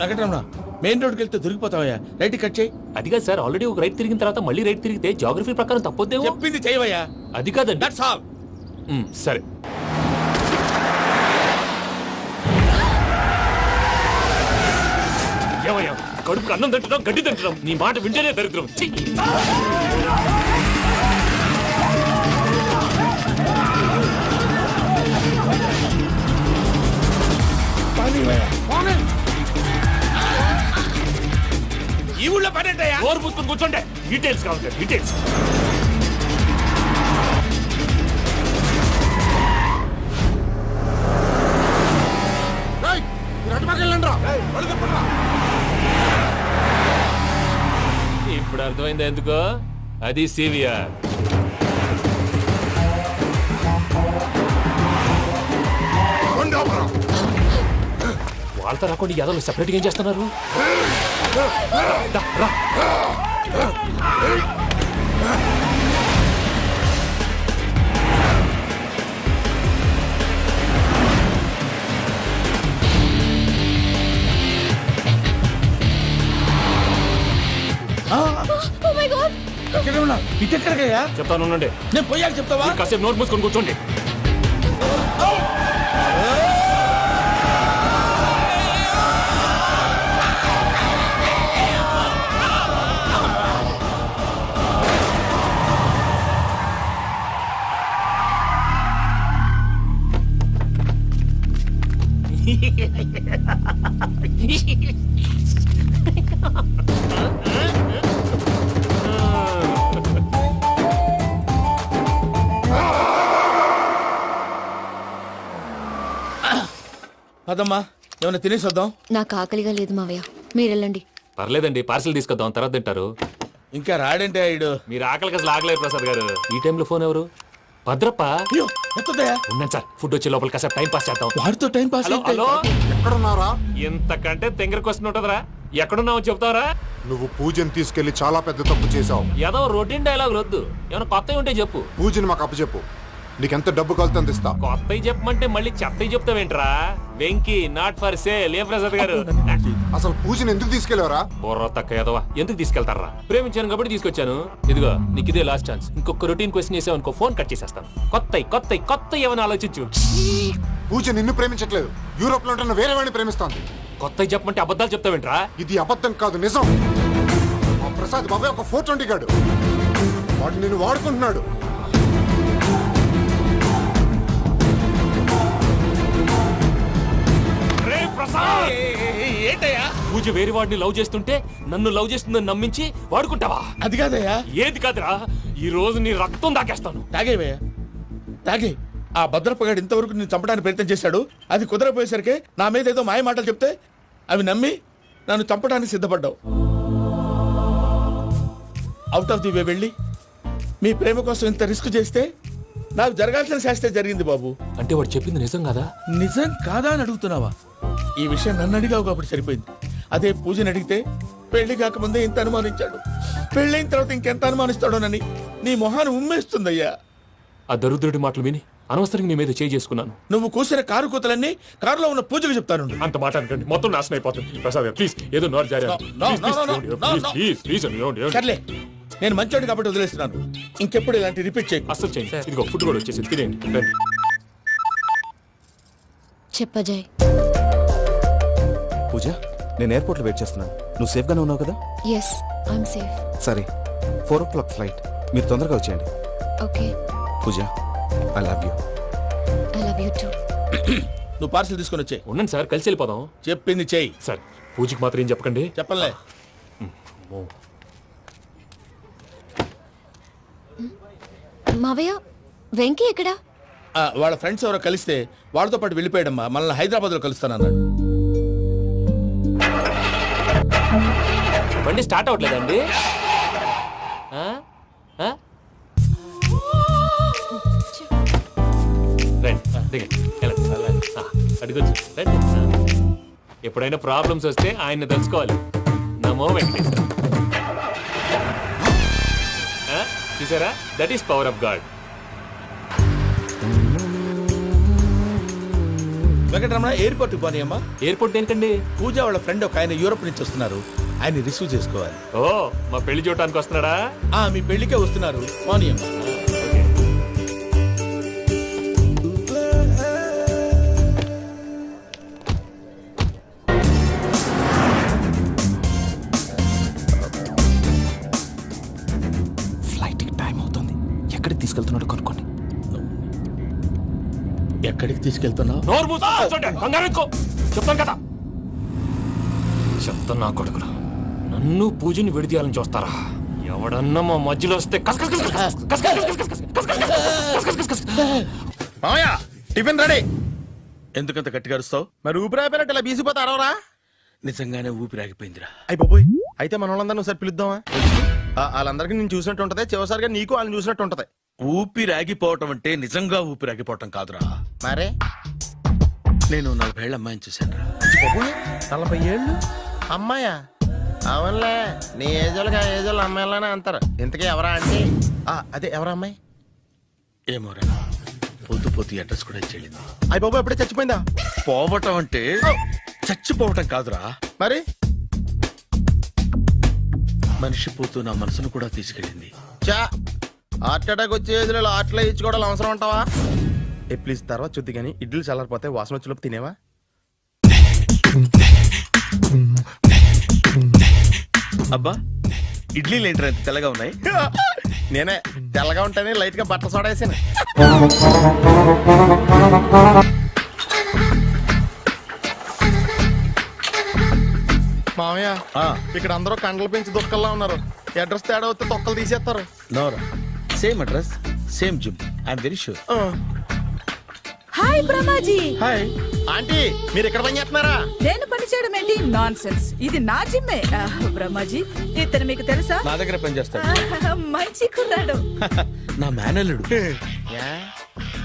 వెంకటరమణ, మెయిన్ రోడ్కి వెళ్తే దొరికిపోతావయ్యా. రైట్ కట్ చేయి. అది కాదు సార్, ఆల్రెడీ ఒక రైట్ తిరిగిన తర్వాత మళ్ళీ రైట్ తిరిగితే జాగ్రఫీ ప్రకారం తప్పొద్దేమో. చెప్పింది చేయవయ్యా. అది కాదండి. That's all. సరే. ఏమయ్యా, కడుపుకి అన్నం తింటున్నాం, గడ్డి తింటున్నాం, నీ మాట వింటేనే దరిద్రం. ఛీ! ఈ ఊళ్ళో పని ఏంటయ్యా? నోరు పుస్తకం కూర్చోండి. డీటెయిల్స్ కావాలి, డీటెయిల్స్. ఇప్పుడు అర్థమైంది ఎందుకో. అది సివిఆర్. వాళ్ళతో రాకుండా యాదవ్ సెపరేట్గా ఏం చేస్తున్నారు? రా. ఇటెక్కడికయ్యా? చెప్తాను ఉండండి. నేను పోయాక చెప్తావా? కాసేపు నోట్ మూసుకొని కూర్చోండి. అదమ్మా, ఏమైనా తినేసి వద్దాం. నాకు ఆకలిగా లేదు మావయ్య, మీరు వెళ్ళండి. పర్లేదండి, పార్సిల్ తీసుకొద్దాం, తర్వాత తింటారు. ఇంకా రాడంటే ఆయుడు. మీరు ఆకలికి అసలు ఆగలేదు ప్రసాద్ గారు. ఈ టైంలో ఫోన్ ఎవరు? భద్రప్ప. ఉన్నాను సార్, ఫుడ్ వచ్చే లోపల కాసేపు టైం పాస్ చేద్దాం. వాడితో టైం పాస్. హలో, ఎక్కడున్నారా? ఇంతకంటే తెంగర క్వశ్చన్ ఉంటుందిరా. ఎక్కడున్నావు చెప్తావరా? నువ్వు పూజని తీసుకెళ్లి చాలా పెద్ద తప్పు చేశావు. ఏదో రొటీన్ డైలాగ్ వద్దు, ఏమైనా కొత్తవి ఉంటే చెప్పు. పూజని మాకు అప్పచెప్పు, నీకెంత డబ్బు కలితే అందిస్తా. కొత్తవి చెప్పమంటే మళ్ళీ చెత్తవి చెప్తావేంట్రా? Venky not for sale. ఏ ప్రసాద్ గారు, అసలు పూజని ఎందుకు తీసుకెళ్లేవరా? బుర్ర తక్క ఏదవా, ఎందుకు తీసుకెళ్తారా? ప్రేమించాను కాబట్టి తీసుకొచ్చాను. ఇదిగో నీకు ఇదే లాస్ట్ ఛాన్స్. ఇంకొక రొటీన్ క్వశ్చన్ చేసావు అనుకో, ఫోన్ కట్ చేసేస్తాను. కొత్త ఏమైనా ఆలోచించు. పూజ నిన్ను ప్రేమించట్లేదు, యూరోప్ లో ఉంటున్న వేరే వాడిని ప్రేమిస్తోంది. కొత్తవి చెప్పమంటే అబద్ధాలు చెప్తావేంట్రా? ఇది అబద్ధం కాదు, నిజం. మా ప్రసాద్ బాబాయ్ ఒక 420 గాడు, వాడు నిన్ను వాడుకుంటున్నాడు. ఏంటయ్యా? పూజ వేరే వాడిని లవ్ చేస్తుంటే నన్ను లవ్ చేస్తుందని నమ్మించి వాడుకుంటావా? అది కాదయ్యా. ఏది కాదురా, ఈ రోజు నీ రక్తం దాకేస్తాను. తాగేవయ్యా, తాగే. ఆ భద్రపగాడు ఇంతవరకు నేను చంపడానికి ప్రయత్నం చేశాడు. అది కుదరపోయేసరికి నా మీద ఏదో మాయ మాటలు చెప్తే అవి నమ్మి నన్ను చంపడానికి సిద్ధపడ్డావు. అవుట్ ఆఫ్ ది వే వెళ్ళి మీ ప్రేమ కోసం ఇంత రిస్క్ చేస్తే నాకు జరగాల్సిన శాస్త్రే జరిగింది బాబు. అంటే వాడు చెప్పింది నిజం కదా? నిజం కాదా అని అడుగుతున్నావా? ఈ విషయం నన్ను అడిగావు కాబట్టి సరిపోయింది. అదే పూజని అడిగితే పెళ్లి కాకముందే ఇంత అనుమానించాడు, పెళ్ళైన తర్వాత ఇంకెంత అనుమానిస్తాడోనని నీ మొహాన్ని ఉమ్మేస్తుందయ్యా. ఆ దరిద్రుడి మాటలు విని అనవసరంగా నీ మీద చేయి చేసుకున్నాను. నువ్వు కూసిన కారు కూతలన్నీ కారులో ఉన్న పూజకు చెప్తాను. అంత మాట అనకండి, మొత్తం నాశనం అయిపోతుంది. ప్రసాద్ గారు ప్లీజ్, ఏదో నోరు జారీ. సర్లే, నేను మంచోడు కాబట్టి వదిలేస్తున్నాను. ఇంకెప్పుడు ఇలాంటి రిపీట్ చేయి. అస్సలు చేయండి. ఇదిగో ఫుడ్ కూడా వచ్చేసి తినేయండి. రండి. చెప్పజాయ్. పూజ, నేను ఎయిర్పోర్ట్ లో వెయిట్ చేస్తున్నాను. నువ్వు సేఫ్ గానే ఉన్నావు కదా? Yes, I'm safe. సరే, 4 o'clock ఫ్లైట్. మీరు తొందరగా వచ్చేయండి. Okay. Pooja, I love you. I love you too. నువ్వు పార్సల్ తీసుకొని వచ్చే. ఉండండి సార్, కలిసి వెళ్ళిపోదాం. చెప్పింది చెయ్యి. సార్, పూజకి మాత్రం ఏం చెప్పకండి. చెప్పలే. మావయ్య, వెంకీ ఎక్కడా? వాళ్ళ ఫ్రెండ్స్ ఎవరో కలిస్తే వాళ్ళతో పాటు వెళ్ళిపోయాడమ్మా. మనల్ని హైదరాబాద్లో కలుస్తానన్నాడు. బండి స్టార్ట్ అవ్వట్లేదండి. అడిగొచ్చు. ఎప్పుడైనా ప్రాబ్లమ్స్ వస్తే ఆయన్ని తెలుసుకోవాలి. నమో వెంకటేశ్వర. చూసారా, that is power of God. Venkataramana ఎయిర్పోర్ట్కి పోనీ అమ్మా. ఎయిర్పోర్ట్ దేనికండి? పూజ వాళ్ళ ఫ్రెండ్ ఒక ఆయన యూరోప్ నుంచి వస్తున్నారు, ఆయన రిసీవ్ చేసుకోవాలి. ఓ, మా పెళ్లి చూడటానికి వస్తున్నాడా? మీ పెళ్లికే వస్తున్నారు, పోనీ అమ్మా. ఫ్లైట్కి టైం అవుతుంది. ఎక్కడికి తీసుకెళ్తున్నాడు కనుక్కోండి. ఎక్కడికి తీసుకెళ్తున్నావు? చెప్తాను కదా. చెప్తాను నా కొడుకులు, నన్ను పూజని విడిదీయాలని చూస్తారా? ఎవడన్నా మా మధ్యలో వస్తే టిఫిన్ రెడీ. ఎందుకంత గట్టిగా అరుస్తావు? మరి ఊపిరి అయిపోయినట్టు ఇలా బీసిపోతే అరవరా? నిజంగానే ఊపిరాగిపోయిందిరా. అయ్యి బాబోయ్, అయితే మన వాళ్ళందరినీ ఒకసారి పిలుద్దామా? వాళ్ళందరికీ నేను చూసినట్టు ఉంటది, చివరిసారిగా నీకు వాళ్ళని చూసినట్టు ఉంటది. ఊపిరాగిపోవటం అంటే నిజంగా ఊపిరాగిపోవటం కాదురా. మరే నేను 40 ఏళ్ళ అమ్మాయిని చూశాను రా. 40 ఏళ్ళు అమ్మాయా? అవునులే, నీ ఏజోళ్ళకి ఆ ఏజోళ్ళు అమ్మాయిలానే అంటారు. ఇంతకీ ఎవరా అంటే? అదే ఎవరా అమ్మాయి? ఏమోరా, పోతూ పోతూ అడ్రస్ కూడా చెల్లింది. అయ్యి బాబు, ఎప్పుడే చచ్చిపోయిందా? పోవటం అంటే చచ్చిపోవటం కాదురా, మరి మనిషి పోతూ నా మనసును కూడా తీసుకెళ్ళింది. చా, హార్ట్ అటాక్ వచ్చే ఏజ్లో హార్ట్లో ఇచ్చుకోవడం అవసరం అంటావా? ప్లీజ్ తర్వాత చూద్ది కానీ ఇడ్లీలు చల్లారిపోతే వాసన వచ్చేలోపు తినేవా? అబ్బా, ఇడ్లీలు ఏంటి అంత తెల్లగా ఉన్నాయి? నేనే తెల్లగా ఉంటానే లైట్ గా బట్టలు సోడా వేసాను. మామయ్య, ఇక్కడ అందరూ కండలు పెంచి దుక్కల్లా ఉన్నారు. అడ్రస్ తేడా వస్తే తొక్కలు తీసేస్తారు. నోరా, same address, same gym. I'm very sure. Hi Brahmaji. Hi aunty, మీరు ఇక్కడ పని చేస్తున్నారా? నేను పని చేయడం ఏంటి? Nonsense. ఇది నా జిమ్మే. బ్రహ్మాజీ, ఇతను మీకు తెలుసా? నా దగ్గర పని చేస్తాడు. మంచి కుర్రాడు. నా మేనల్లుడు.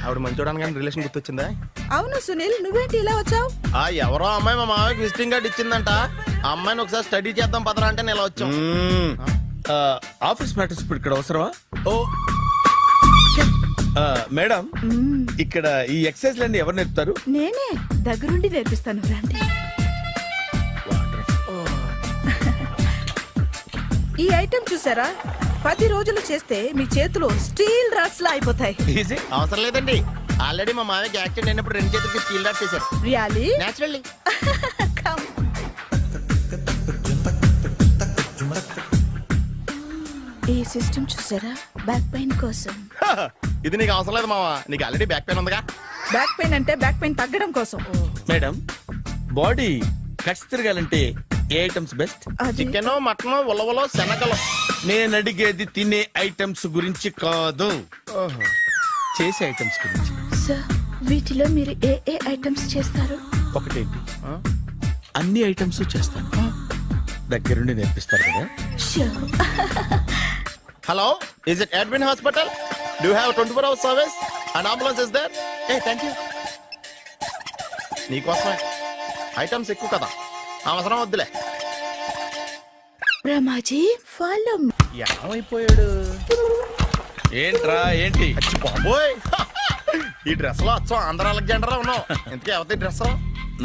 ఆవిడ మంచి చూడడానికి రిలేషన్ గుర్తొచ్చిందా? అవును సునీల్, నువ్వేంటి ఇలా వచ్చావు? ఎవరో అమ్మాయి మా మామయ్యకి విజిటింగ్ కార్డ్ ఇచ్చిందంట. ఆ అమ్మాయిని ఒకసారి స్టడీ చేద్దాం పదరా అంటే నేను ఇలా వచ్చాం. ఆఫీస్ మ్యాటర్స్ ఇప్పుడు ఇక్కడ అవసరమా? ఓ మేడం, ఇక్కడ ఈ ఎక్సర్సైజ్ లన్నీ ఎవరు నేర్పుతారు? నేనే దగ్గరుండి నేర్పిస్తాను, రండి. ఈ ఐటెం చూసారా? 10 రోజులు చేస్తే మీ చేతులు స్టీల్ రాట్స్ లా అయిపోతాయి. ఈజీ, అవసరం లేదండి. ఆల్రెడీ మా మామయ్యకి యాక్సిడెంట్ అయినప్పుడు 2 చేతులకి స్టీల్ డాట్ చేశారు. రియల్లీ? నేచురల్లీ. ఈ సిస్టమ్ చూసారా? బ్యాక్ పెయిన్ కోసం. ఇది నీకు అవసరం లేదు మావా, నీకు ఆల్రెడీ బ్యాక్ పెయిన్ ఉందిగా. బ్యాక్ పెయిన్ అంటే బ్యాక్ పెయిన్ తగ్గడం కోసం. మేడం, బాడీ కట్స్ తిరగాలంటే ఏ ఐటమ్స్ బెస్ట్? చికెన్, మటన్, ఉలవలో, శనగలు. నేను అడిగేది తినే ఐటమ్స్ గురించి కాదు, చేసే ఐటమ్స్ గురించి. సార్, వీటిలో మీరు ఏ ఏ ఐటమ్స్ చేస్తారు? ఒకటేంటి, అన్ని ఐటమ్స్ చేస్తాను. దగ్గరుండి నేర్పిస్తారు కదా. Hello, is it admin hospital? Do have 24 hours service and ambulance is there? Thank you. నీకోసమే ఐటమ్స్ ఎక్కువ కదా, అవసరం వద్దులే. బ్రహ్మాజీ, ఫాలో. ఏమైపోయాడు? ఏంట్రా ఏంటి? బాబోయ్, ఈ డ్రెస్ లో వచ్చాం ఆంధ్ర అలెగ్జాండర్ లో ఉన్నావు. ఇంతకీ ఎవరి డ్రెస్?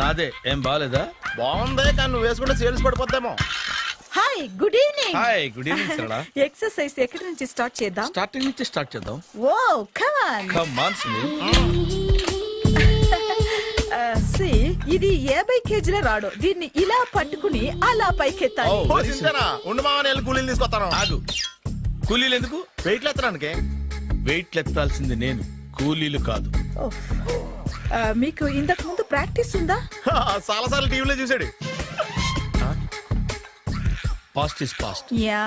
నాదే. ఏం బాగాలేదా? బాగుంది, కానీ నువ్వు వేసుకుంటే సేల్స్ పడిపోద్దేమో. Hi, good evening. Hi, good evening Sarala. Exercise ఎక్కడి నుంచి స్టార్ట్ చేద్దాం? స్టార్టింగ్ నుంచి స్టార్ట్ చేద్దాం. Oh, come on. Come on Sunil. ఇది 50 కేజీల రాడు. దీన్ని ఇలా పట్టుకుని అలా పైకెత్తాలి. ఉండు మామని వెళ్ళి కూలీలు తీసుకొస్తాను. ఆగు, కూలీలు ఎందుకు? వెయిట్లు ఎత్తడానికి. వెయిట్లు ఎత్తాల్సింది నేను, కూలీలు కాదు. మీకు ఇంతకు ముందు ప్రాక్టీస్ ఉందా? చాలా సార్లు టీవీలో చూసాడు. Past is past. యా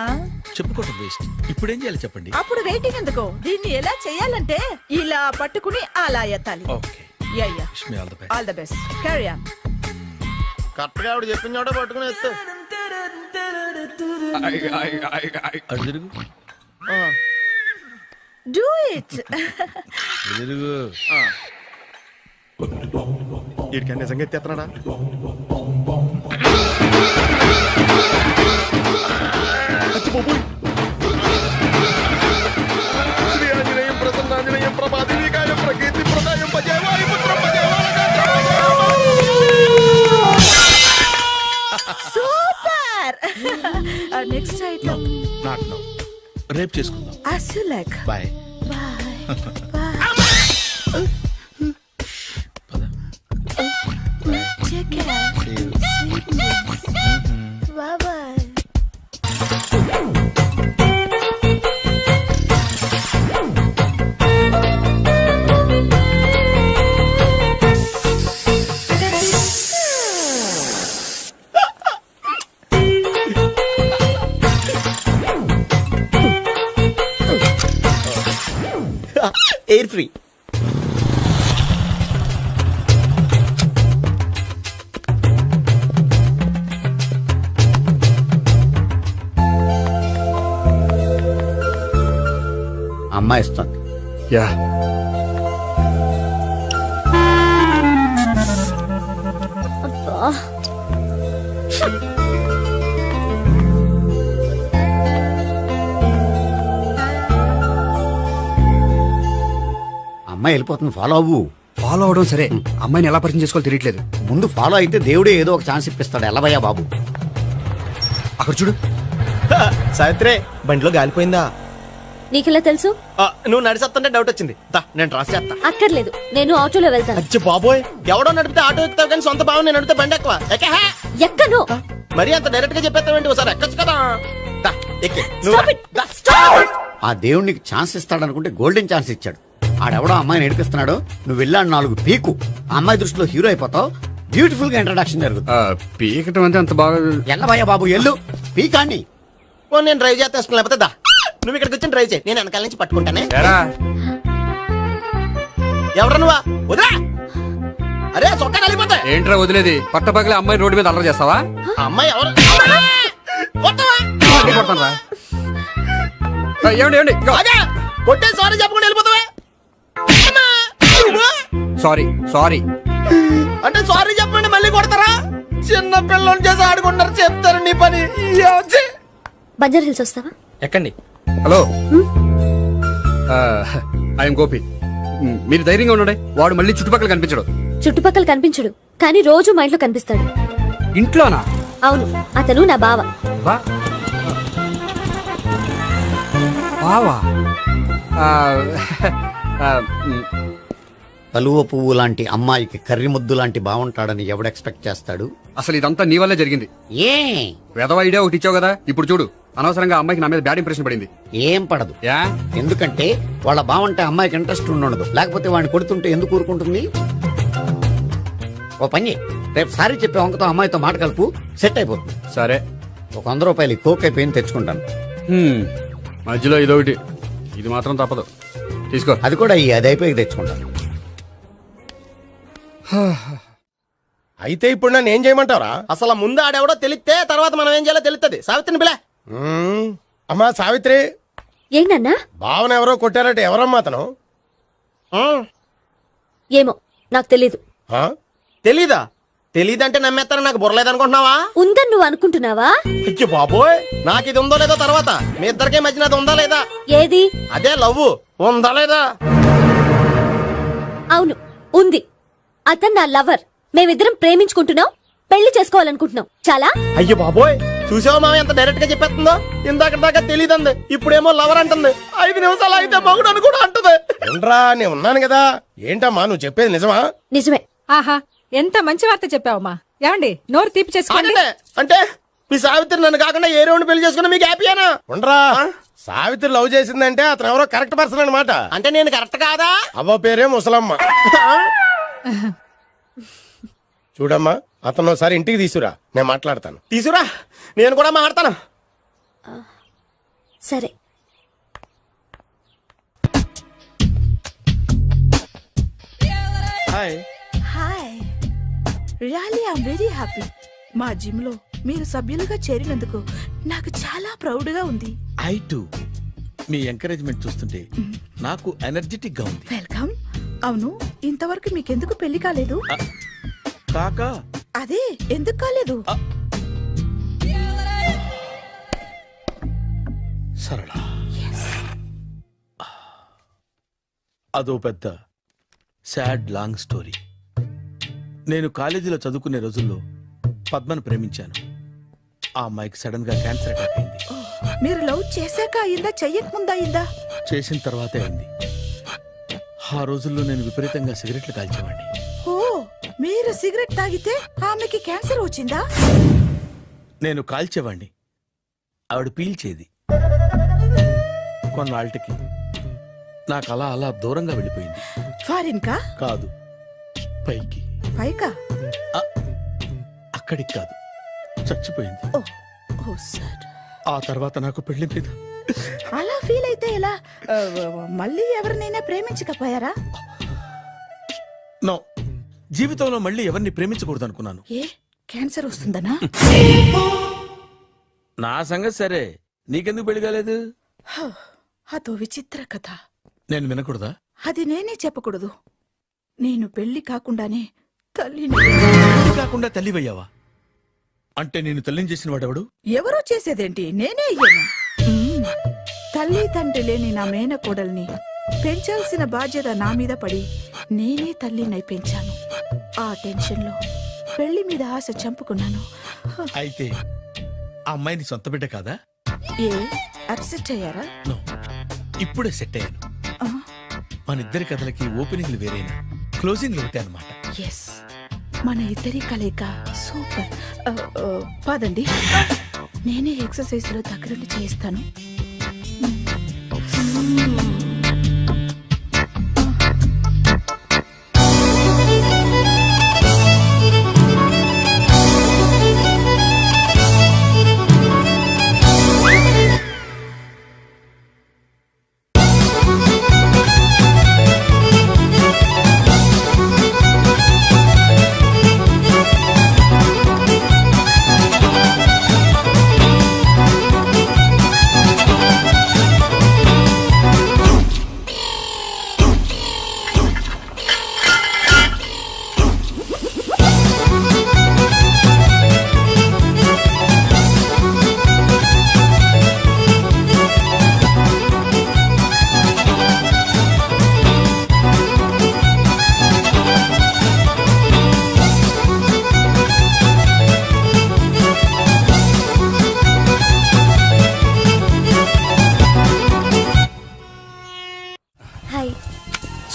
చెప్పుకోవటం వేస్ట్. ఇప్పుడు ఏం చేయాలి చెప్పండి. అప్పుడు వెయిటింగ్ ఎందుకు? దీన్ని ఎలా చేయాలంటే ఇలా పట్టుకుని అలా ఎత్తాలి. Okay, ya ya wish me all the best. All the best. Carry on. Correct గా ఆవిడ చెప్పిన చోట పట్టుకుని ఎత్తు. అటు తిరుగు, డూ ఇట్. అటు తిరుగు. వీడికి నిజంగా ఎత్తేస్తున్నాడా? శ్రీ ఆంజనేయం ప్రసన్నాంజనేయం ప్రభాదివికాయం ప్రకీర్తి ప్రదాయం భజేవాయు పుత్రం super. Next item not now, రేపు చేసుకుందాం. as you like. Bye. Take care. Sweet dreams. Bye bye. Air free. అమ్మాయి ఇస్తుంది. యా అమ్మాయి వెళ్ళిపోతుంది, ఫాలో అవ్వు. ఫాలో అవడం సరే, అమ్మాయిని ఎలా పరిచయం చేసుకోవాలో తెలియట్లేదు. ముందు ఫాలో అయితే దేవుడే ఏదో ఒక ఛాన్స్ ఇప్పిస్తాడు. ఎలవయ్యా బాబు. అక్కడ చూడు. సావిత్రి, బండిలో గాలిపోయిందా? నీకెలా తెలుసు? నువ్వు నడిచేస్తుంటే డౌట్ వచ్చింది. దా, నేను ట్రాస్ చేస్తా. అక్కర్లేదు, నేను ఆటోలో వెళ్తాను. అచ్చి బాబోయ్, ఎవడో నడిపితే ఆటో ఎక్కుతావు కానీ సొంత భావం నేను నడిపితే బండి ఎక్కువ. ఎక్కను. మరి అంత డైరెక్ట్ గా చెప్పేస్తావేంటి? ఒకసారి ఎక్కొచ్చు కదా. దా, ఎక్కి. Stop it. దా. ఆ దేవుడికి ఛాన్స్ ఇస్తాడనుకుంటే గోల్డెన్ ఛాన్స్ ఇచ్చాడు. ఆడెవడో అమ్మాయిని నడిపిస్తున్నాడు, నువ్వు వెళ్ళాడు 4 పీకు. ఆ అమ్మాయి దృష్టిలో హీరో అయిపోతావు. బ్యూటిఫుల్ గా ఇంట్రడక్షన్ జరుగుతుంది. పీకటం అంటే అంత బాగా. ఎల్లవయ్యా బాబు, ఎల్లు పీకాన్ని. నేను డ్రైవ్ చేస్తాను, లేకపోతే దా, నువ్వు ఇక్కడికి వచ్చి డ్రైవ్ చేయి, నేను వెనకాల నుంచి పట్టుకుంటానే. ఎవరు నువ్వా? వదిలా. అరే చొక్కా కలిపోతా. ఏంట్రా వదిలేది? పట్టపగలే అమ్మాయి రోడ్డు మీద అల్లరి చేస్తావా? అమ్మాయి ఎవరు? కొడతాను. ఏమండి ఏమండి, కొట్టే సారీ చెప్పకుండా వెళ్ళిపోతావా? సారీ సారీ అంటే సారీ చెప్పండి మళ్ళీ కొడతారా? చిన్న పిల్లలు చేసి ఆడుకుంటారు, చెప్తారు నీ పని. బంజారా హిల్స్ వస్తావా? ఎక్కండి. Hello, I'm Gopi. మీరు ధైర్యంగా ఉండండి. వాడు మళ్ళీ చుట్టుపక్కల కనిపించడు. చుట్టుపక్కల కనిపించడు, కానీ రోజు మా ఇంట్లో కనిపిస్తాడు. ఇంట్లోనా? అవును, అతను నా బావ. బావా? కలువ పువ్వు లాంటి అమ్మాయికి కర్రి ముద్దు లాంటి బాగుంటాడని ఎవడు ఎక్స్పెక్ట్ చేస్తాడు? అసలు ఇదంతా నీ వల్లే జరిగింది. ఏ వెధవ ఐడియా ఒకటి ఇచ్చావు కదా, ఇప్పుడు చూడు. అనవసరంగా అమ్మాయికి నా మీద బ్యాడ్ ఇంప్రెషన్ పడింది. ఏం పడదు. ఎందుకంటే వాళ్ళ బావంటే అమ్మాయికి ఇంట్రెస్ట్ ఉండదు. లేకపోతే వాడిని కొడుతుంటే ఎందుకు ఊరుకుంటుంది? ఓ పని, రేపు సారీ చెప్పే వంకతో అమ్మాయితో మాట కలుపు, సెట్ అయిపోతుంది. సరే, ఒక 100 రూపాయలు కోక్ అయిపోయింది, తెచ్చుకుంటాను. మధ్యలో ఇదొకటి, ఇది మాత్రం తప్పదు. తీసుకో. అది కూడా అది అయిపోయి తెచ్చుకుంటాను. అయితే ఇప్పుడు నన్ను ఏం చేయమంటారా? అసలు ముందు ఆడెవడో తెలిస్తే తర్వాత మనం ఏం చేయాలో తెలుస్తుంది. సావిత్రిని పిల్ల. అమ్మా సావిత్రి. ఏంటన్నా? భావన ఎవరో కొట్టారట, ఎవరమ్మా అతను? ఏమో, నాకు తెలీదు. తెలీదా? తెలీదంటే నమ్మేస్తారని నాకు బుర్రలేదనుకుంటున్నావా? ఉందని నువ్వు అనుకుంటున్నావా? అయ్యో బాబోయ్, నాకు ఇది ఉందో లేదో తర్వాత. మీ ఇద్దరికే మధ్యన అది ఉందా లేదా? ఏది? అదే లవ్ ఉందా లేదా? అవును, ఉంది. అతను నా లవర్. మేమిద్దరం ప్రేమించుకుంటున్నాం, పెళ్లి చేసుకోవాలనుకుంటున్నాం. చాలా. అయ్యో బాబోయ్, చూసావా మామ ఎంత డైరెక్ట్ గా చెప్పేస్తుందో? ఇందాక దాకా తెలియదండి, ఇప్పుడేమో లవర్ అంటుంది. 5 నిమిషాలు అయితే మగుడు అని కూడా అంటుంది. ఏంట్రా, నేను ఉన్నాను కదా. ఏంటమ్మా నువ్వు చెప్పేది నిజమా? నిజమే. ఆహా, ఎంత మంచి వార్త చెప్పావమ్మా. ఏమండి, నోరు తీపి చేసుకోండి. అంటే మీ సావిత్రి నన్ను కాకుండా ఏ రౌండ్ పెళ్లి చేసుకున్నా మీకు హ్యాపీయేనా? ఉండరా, సావిత్రి లవ్ చేసిందంటే అతను ఎవరో కరెక్ట్ పర్సన్ అనమాట. అంటే నేను కరెక్ట్ కాదా? అవ్వ పేరే ముసలమ్మ. చూడమ్మా, అతను ఒకసారి ఇంటికి తీసుకురా, నేను మాట్లాడతాను. తీసుకురా, నేను కూడా మాట్లాడతాను. సరే. Hi. Hi, really I'm very happy. మా జిమ్ లో మీరు సభ్యులుగా చేరినందుకు నాకు చాలా ప్రౌడ్ గా ఉంది. ఐ టు మీ ఎంకరేజ్మెంట్ చూస్తుంటే నాకు ఎనర్జెటిక్ గా ఉంది. వెల్కమ్. అవును, ఇంతవరకు మీకెందుకు పెళ్లి కాలేదు? కాకా అదే ఎందుకు కాలేదు? సరళ, అదో పెద్ద సాడ్ లాంగ్ స్టోరీ. నేను కాలేజీలో చదువుకునే రోజుల్లో పద్మను ప్రేమించాను. ఆ అమ్మాయికి సడన్ గా క్యాన్సర్ అటాక్ అయింది. మీరు లవ్ చేశాక అయిందా, చెయ్యక ముందా అయిందా? చేసిన తర్వాతే అయింది. ఆ రోజుల్లో నేను విపరీతంగా సిగరెట్లు కాల్చేవాడిని. ఓ, మీరు సిగరెట్ తాగితే ఆమెకి క్యాన్సర్ వచ్చిందా? నేను కాల్చేవాణ్ణి, ఆవిడ పీల్చేది. కొన్నాళ్ళకి నాకు అలా అలా దూరంగా వెళ్ళిపోయింది. ఫారిన్ కా? కాదు, పైకి. పైకా? అక్కడికి కాదు, చచ్చిపోయింది. ఓ సార్. ఆ తర్వాత నాకు పెళ్లి మీద అలా ఫీల్ అయితే ఎలా? మళ్ళీ ఎవరినైనా ప్రేమించకపోయారా? నో, జీవితంలో మళ్ళీ ఎవరిని ప్రేమించకూడదు అనుకున్నాను. ఏ, క్యాన్సర్ వస్తుందనా? నా సంగతి సరే, నీకెందుకు పెళ్లి కాలేదు? అదో విచిత్ర కథ. నేను వినకూడదా? అది నేనే చెప్పకూడదు. నేను పెళ్లి కాకుండానే తల్లిని. పెళ్లి కాకుండా తల్లివయ్యావా? అంటే నేను తల్లిని చేసిన వాడెవడు? ఎవరో చేసేదేంటి, నేనే అయ్యాను. తల్లి తండ్రి లేని నా మేనకోడల్ని పెంచాల్సిన బాధ్యత నా మీద పడి నేనే తల్లినై పెంచాను. ఆ టెన్షన్లో పెళ్లి మీద ఆశ చంపుకున్నాను. అయితే ఆ అమ్మాయిని సొంత బిడ్డ కాదా? ఏ, అప్సెట్ అయ్యారా? నో, ఇప్పుడే సెట్ అయ్యాను. మన ఇద్దరి కథలకి ఓపెనింగ్లు వేరేనా, క్లోజింగ్లు ఒకటే అన్నమాట. ఎస్, మన ఇద్దరి కలయిక సూపర్. పదండి, నేనే ఎక్సర్సైజ్ లో దగ్గరుండి చేయిస్తాను.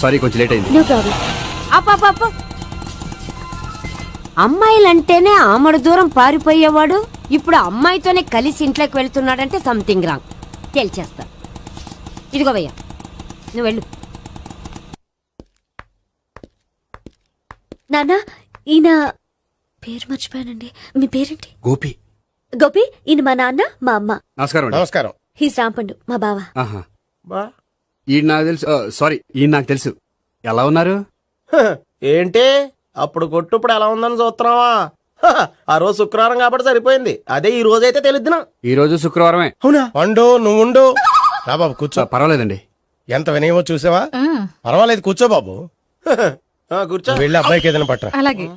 సారీ, కొంచెం లేట్ అయింది. No problem. అప్ప అమ్మాయిలంటేనే ఆమడు దూరం పారిపోయేవాడు ఇప్పుడు అమ్మాయితోనే కలిసి ఇంట్లోకి వెళ్తున్నాడంటే సంథింగ్ రాంగ్. తేల్చేస్తా. ఇదిగో భయ్యా, నువ్వు వెళ్ళు. నాన్న, ఈయన పేరు మర్చిపోయానండి. మీ పేరేంటి? గోపి. గోపి, ఈయన మా నాన్న, మా అమ్మ. నమస్కారం. నమస్కారం. హీస్ రాంపండు, మా బావ. ఆహా, ఈయన నాకు తెలుసు. సారీ, ఈయన నాకు తెలుసు. ఎలా ఉన్నారు? ఏంటి అప్పుడు కొట్టు ఇప్పుడు ఎలా ఉందని చూస్తున్నావా? ఆ రోజు శుక్రవారం కాబట్టి సరిపోయింది. అదే ఈ రోజు అయితే తెలుద్దునా. ఈ రోజు శుక్రవారమే. అవునా? పండు నువ్వుండు. రా బాబు కూర్చో. పర్వాలేదండి. ఎంత వినయమో చూసావా? పర్వాలేదు, కూర్చో బాబు. కూర్చో. వెళ్ళి అబ్బాయికి ఏదైనా పట్టరా. అలాగే.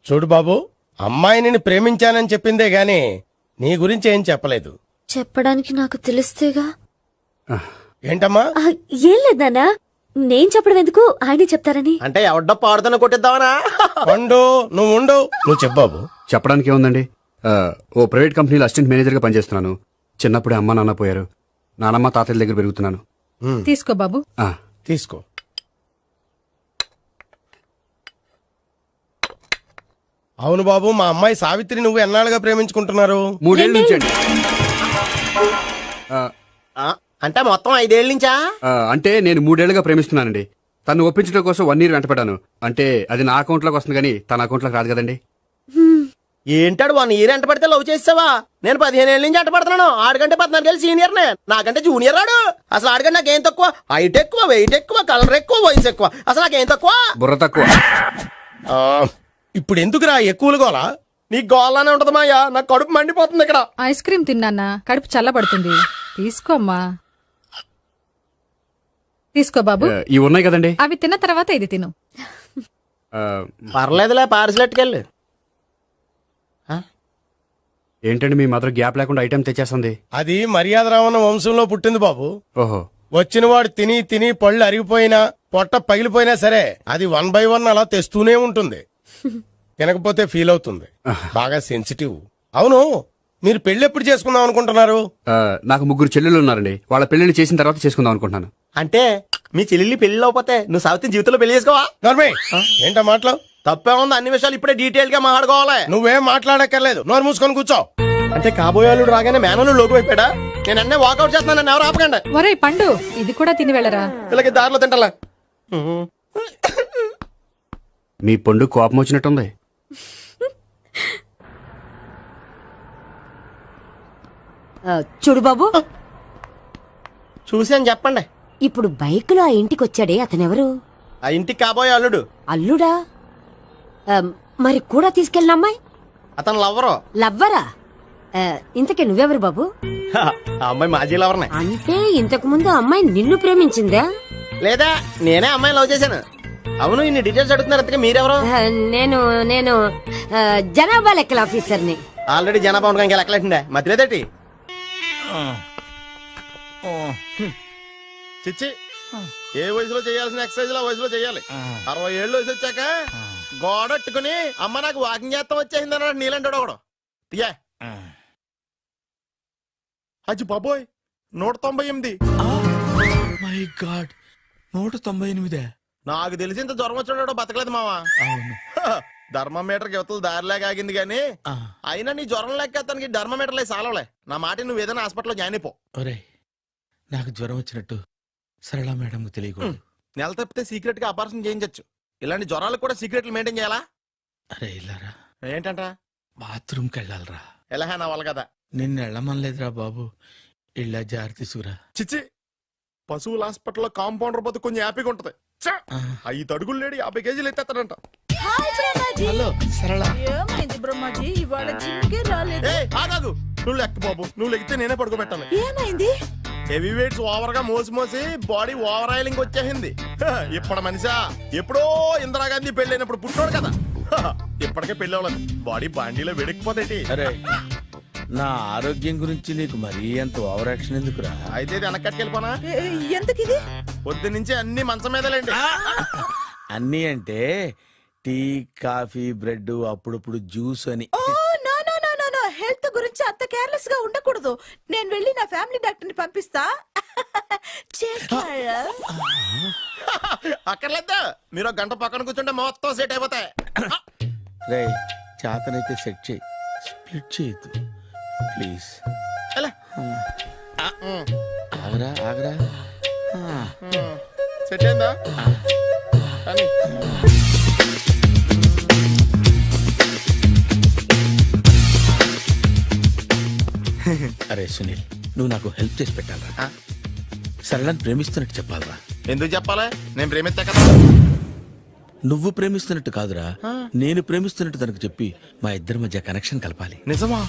చూడు బాబు, అమ్మాయిని నేను ప్రేమించానని చెప్పిందే గాని నీ గురించి ఏం చెప్పలేదు. చెప్పడానికి నాకు తెలిస్తేగా. ఏంటమ్మా? ఏం లేదన్నా, నేను చెప్పడం ఎందుకు, ఆయనే చెప్తారని. అంటే ఎవడ్డో పాడుతున్న కొట్టిద్దామనా? పండు నువ్వు చెప్పు బాబు. చెప్పడానికి ఏముందండి, ఓ ప్రైవేట్ కంపెనీలో అసిస్టెంట్ మేనేజర్గా పనిచేస్తున్నాను. చిన్నప్పుడే అమ్మ నాన్న పోయారు. నానమ్మ తాతయ్య దగ్గర పెరుగుతున్నాను. తీసుకో బాబు. తీసుకో. అవును బాబు, మా అమ్మాయి సావిత్రి నువ్వు ఎన్నాళ్ళుగా ప్రేమించుకుంటున్నారు? 3 ఏళ్ళ నుంచి అండి. అంటే మొత్తం 5 ఏళ్ళ నుంచా? అంటే నేను 3 ఏళ్లుగా ప్రేమిస్తున్నానండి. తను ఒప్పించడం కోసం 1 year వెంటపడ్డాను. అంటే అది నా అకౌంట్లోకి వస్తుంది కానీ తన అకౌంట్లోకి రాదు కదండి. ఏంటాడు 1 year ఎంట పడితే లవ్ చేసావా? నేను 15 ఏళ్ళ నుంచి ఎంట పడుతున్నాను. ఆడికంటే 14 ఏళ్ళు సీనియర్నే, నాకంటే జూనియర్ ఆడు. అసలు ఆడికంటే నాకేం తక్కువ? హైట్ ఎక్కువ, వెయిట్ ఎక్కువ, కలర్ ఎక్కువ, వయసు ఎక్కువ. అసలు నాకేం తక్కువ? బుర్ర తక్కువ. ఇప్పుడు ఎందుకురా ఎక్కువలు గోలా? నీకు గోలానే ఉంటది మాయా, నాకు కడుపు మండిపోతుంది ఇక్కడ. ఐస్ క్రీమ్ తిన్నానా, కడుపు చల్లబడుతుంది. తీసుకోమ్మా, తీసుకో బాబు. ఇవి ఉన్నాయి కదండి. అవి తిన్న తర్వాత ఇది తిను. పర్లేదులే, పార్సిలెట్కెళ్ళి. ఏంటండి మీ మదర్ గ్యాప్ లేకుండా ఐటెం తెచ్చేస్తుంది? అది మర్యాద రావణ వంశంలో పుట్టింది బాబు. ఓహో. వచ్చిన వాడు తిని తిని పళ్ళు అరిగిపోయినా పొట్ట పగిలిపోయినా సరే అది 1 by 1 అలా తెస్తూనే ఉంటుంది. తినకపోతే ఫీల్ అవుతుంది, బాగా సెన్సిటివ్. అవును, మీరు పెళ్లి ఎప్పుడు చేసుకుందాం అనుకుంటున్నారు? నాకు 3 చెల్లెళ్ళు ఉన్నారండి. వాళ్ళ పెళ్లిళ్ళు చేసిన తర్వాత చేసుకుందాం అనుకుంటున్నాను. అంటే మీ చెల్లెల్ని పెళ్లి లేకపోతే నువ్వు సావిత్రి జీవితంలో పెళ్లి చేసుకోవా? నోర్మే, ఏంటో మాటలు? తప్పే ఉంది, అన్ని విషయాలు ఇప్పుడే డీటెయిల్ గా మాట్లాడుకోవాలి. నువ్వేం మాట్లాడక్కర్లేదు, నోరు మూసుకొని కూర్చో. అంటే కాబోయేవాళ్ళు రాగానే మేనలు లోకి అయిపోయాడా? నేను అన్నీ వాకౌట్ చేస్తున్నాను, నన్ను ఎవరు ఆపకండి. ఒరే పండు, ఇది కూడా తిని వెళ్ళరా. ఇలాగే దారిలో తింటలా. మీ పండు కోపం వచ్చినట్టుంది. చూడు బాబు, చూసి అని చెప్పండి. ఇప్పుడు బైక్ లో ఆ ఇంటికి వచ్చాడే అతనెవరు? ఆ ఇంటికి కాబోయే అల్లుడు. అల్లుడా? మరి కూడా తీసుకెళ్ళిన అమ్మాయి? అతను లవ్వరు. లవ్వరా? ఇంతకీ నువ్వెవరు బాబు? ఆ అమ్మాయి మాజీ లవర్నే. అంటే ఇంతకు ముందు అమ్మాయి నిన్ను ప్రేమించిందా? లేదా నేనే అమ్మాయి లవ్ చేశాను. అవును, ఇన్ని డీటెయిల్స్ అడుగుతున్నారు, ఇంతకీ మీరెవరు? నేను నేను జనాభా లెక్కల ఆఫీసర్ని. ఆల్రెడీ జనాభా ఉండగా ఇంకా లెక్కలేటండే మధ్యలేదేటి? చిచ్చి, ఏ వయసులో చేయాల్సిన ఎక్సర్సైజ్ ఆ వయసులో చేయాలి. 60 ఏళ్ళు వయసు వచ్చాక గోడట్టుకుని అమ్మ నాకు వాకింగ్ చేస్తాం వచ్చేసింది అన్నాడు నీలంటాడు ఒకడు. తీయా అచ్చి బాబోయ్, 198. My God, 198. నాకు తెలిసి ఇంత జ్వరం వచ్చాడో బతకలేదు మావా. అవును. ధర్మమీటర్ యువతలు దారిలాగా ఆగింది గానీ అయినా నీ జ్వరం లెక్క అతనికి ధర్మమీటర్లే సాలవలే. నా మాట నువ్వు ఏదైనా హాస్పిటల్లో జాయిన్ అయిపో. ఒరే, నాకు జ్వరం వచ్చినట్టు సరళ మేడం తెలియకూడదు. నెల తప్పితే సీక్రెట్ గా ఆపరేషన్ చేయించచ్చు. ఇలాంటి జ్వరాలకు కూడా సీక్రెట్లు మెయింటైన్ చేయాలా? అరే ఇల్లారా, ఏంటంట? బాత్రూమ్కి వెళ్ళాలరా. ఎలాహే నా వాళ్ళ కదా. నిన్ను వెళ్ళమనలేదురా బాబు, ఇళ్ళ జారి తీసుకురా. చిచ్చి, పశువుల హాస్పిటల్లో కాంపౌండర్ బతు కొంచెం హ్యాపీగా ఉంటది. 5 అడుగులు లేడి 50 కేజీలు ఎత్తేస్తాడంట. హలో సరళ. ఏమైంది బ్రహ్మాజీ, ఇవాళ జిమ్కే రాలేదు? ఆగాదు, నువ్వు లెక్క బాబు, నువ్వు లెక్కితే నేనే పడుకోబెట్టాలి. ఏమైంది? హెవీ వెయిట్స్ ఓవర్ గా మోసి మోసి బాడీ ఓవర్ ఆయిలింగ్ వచ్చేసింది. ఇప్పుడు మనిషా ఎప్పుడో ఇందిరాగాంధీ పెళ్ళైనప్పుడు పుట్టినోడు కదా. ఇప్పటికే పెళ్లి అవ్వలేదు, బాడీ బాండీలో వెడికిపోతేటి. అరే, నా ఆరోగ్యం గురించి నీకు మరీ అంత ఓవర్ యాక్షన్ ఎందుకురా? అయితే ఇది వెనకట్టుకెళ్ళిపోనా? ఎందుకిది? పొద్దు నుంచి అన్ని మంచం మీదలేండి. అన్నీ అంటే టీ, కాఫీ, బ్రెడ్, అప్పుడప్పుడు జ్యూస్ అని. హెల్త్ గురించి అంత కేర్లెస్ గా ఉండకూడదు. నేను వెళ్ళి నా ఫ్యామిలీ డాక్టర్ ని పంపిస్తా. అక్కర్లేదా, మీరు 1 గంట పక్కన కూర్చుంటే మొత్తం సెట్ అయిపోతాయి. రే, చేతనైతే సెట్ చేయి, స్ప్లిట్ చేయొద్దు ప్లీజ్. ఆగరా ఆగరా. సెట్ అయిందా? కానీ అరే సునీల్, నువ్వు నాకు హెల్ప్ చేసి పెట్టాలరా. సరళని ప్రేమిస్తున్నట్టు చెప్పాలరా. ఎందుకు చెప్పాలి? నేను ప్రేమిస్తా కదా. నువ్వు ప్రేమిస్తున్నట్టు కాదురా, నేను ప్రేమిస్తున్నట్టు తనకు చెప్పి మా ఇద్దరి మధ్య కనెక్షన్ కలపాలి. నిజమా?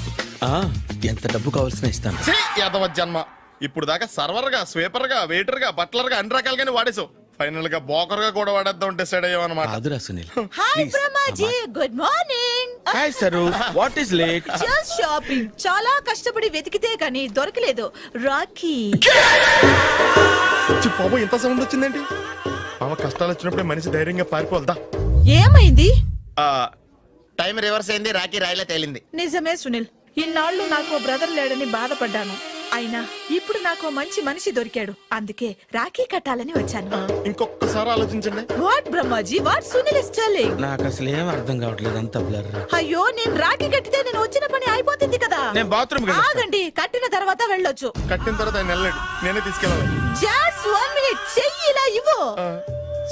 ఎంత డబ్బు కావాల్సిన ఇస్తాను. యాదవ జన్మ, ఇప్పుడు దాకా సర్వర్ గా, స్వీపర్ గా, వెయిటర్ గా, బట్లర్ గా అన్ని రకాలుగానే వాడేసావు. ఫైనల్ గా బోకర్ గా కూడా వాడేద్దాం డిసైడ్ అయ్యావు అన్నమాట. కాదురా Sunil. Hi Brahmaji, good morning. Hi sir, what is late? Just shopping. చాలా కష్టపడి వెతికితే కానీ దొరకలేదు. రాఖీ. బాబు, ఇంత సౌండ్ వచ్చిందేంటి? బాబా, కష్టాలు వచ్చినప్పుడే మనిషి ధైర్యంగా పారిపోవద్దా. ఏమైంది? టైం రివర్స్ అయింది, రాఖీ రాయిలా తేలింది. నిజమే సునీల్, ఇన్నాళ్ళు నాకు బ్రదర్ లేడని బాధపడ్డాను. అయినా ఇప్పుడు నాకు మంచి మనిషి దొరికాడు, అందుకే రాఖీ కట్టాలని వచ్చాను. ఇంకొకసారి ఆలోచించండి. What Brahmaji, what Sunil is telling? నాకు అసలు ఏం అర్థం కావట్లేదు, అంత బ్లర్. అయ్యో, నేను రాఖీ కట్టితే నేను వచ్చిన పని అయిపోతుంది కదా. నేను బాత్రూమ్ ఆగండి, కట్టిన తర్వాత వెళ్ళొచ్చు. కట్టిన తర్వాత ఆయన వెళ్ళాడు, నేనే తీసుకెళ్ళాలి. జస్ట్ 1 minute, చెయ్యి ఇలా ఇవ్వు.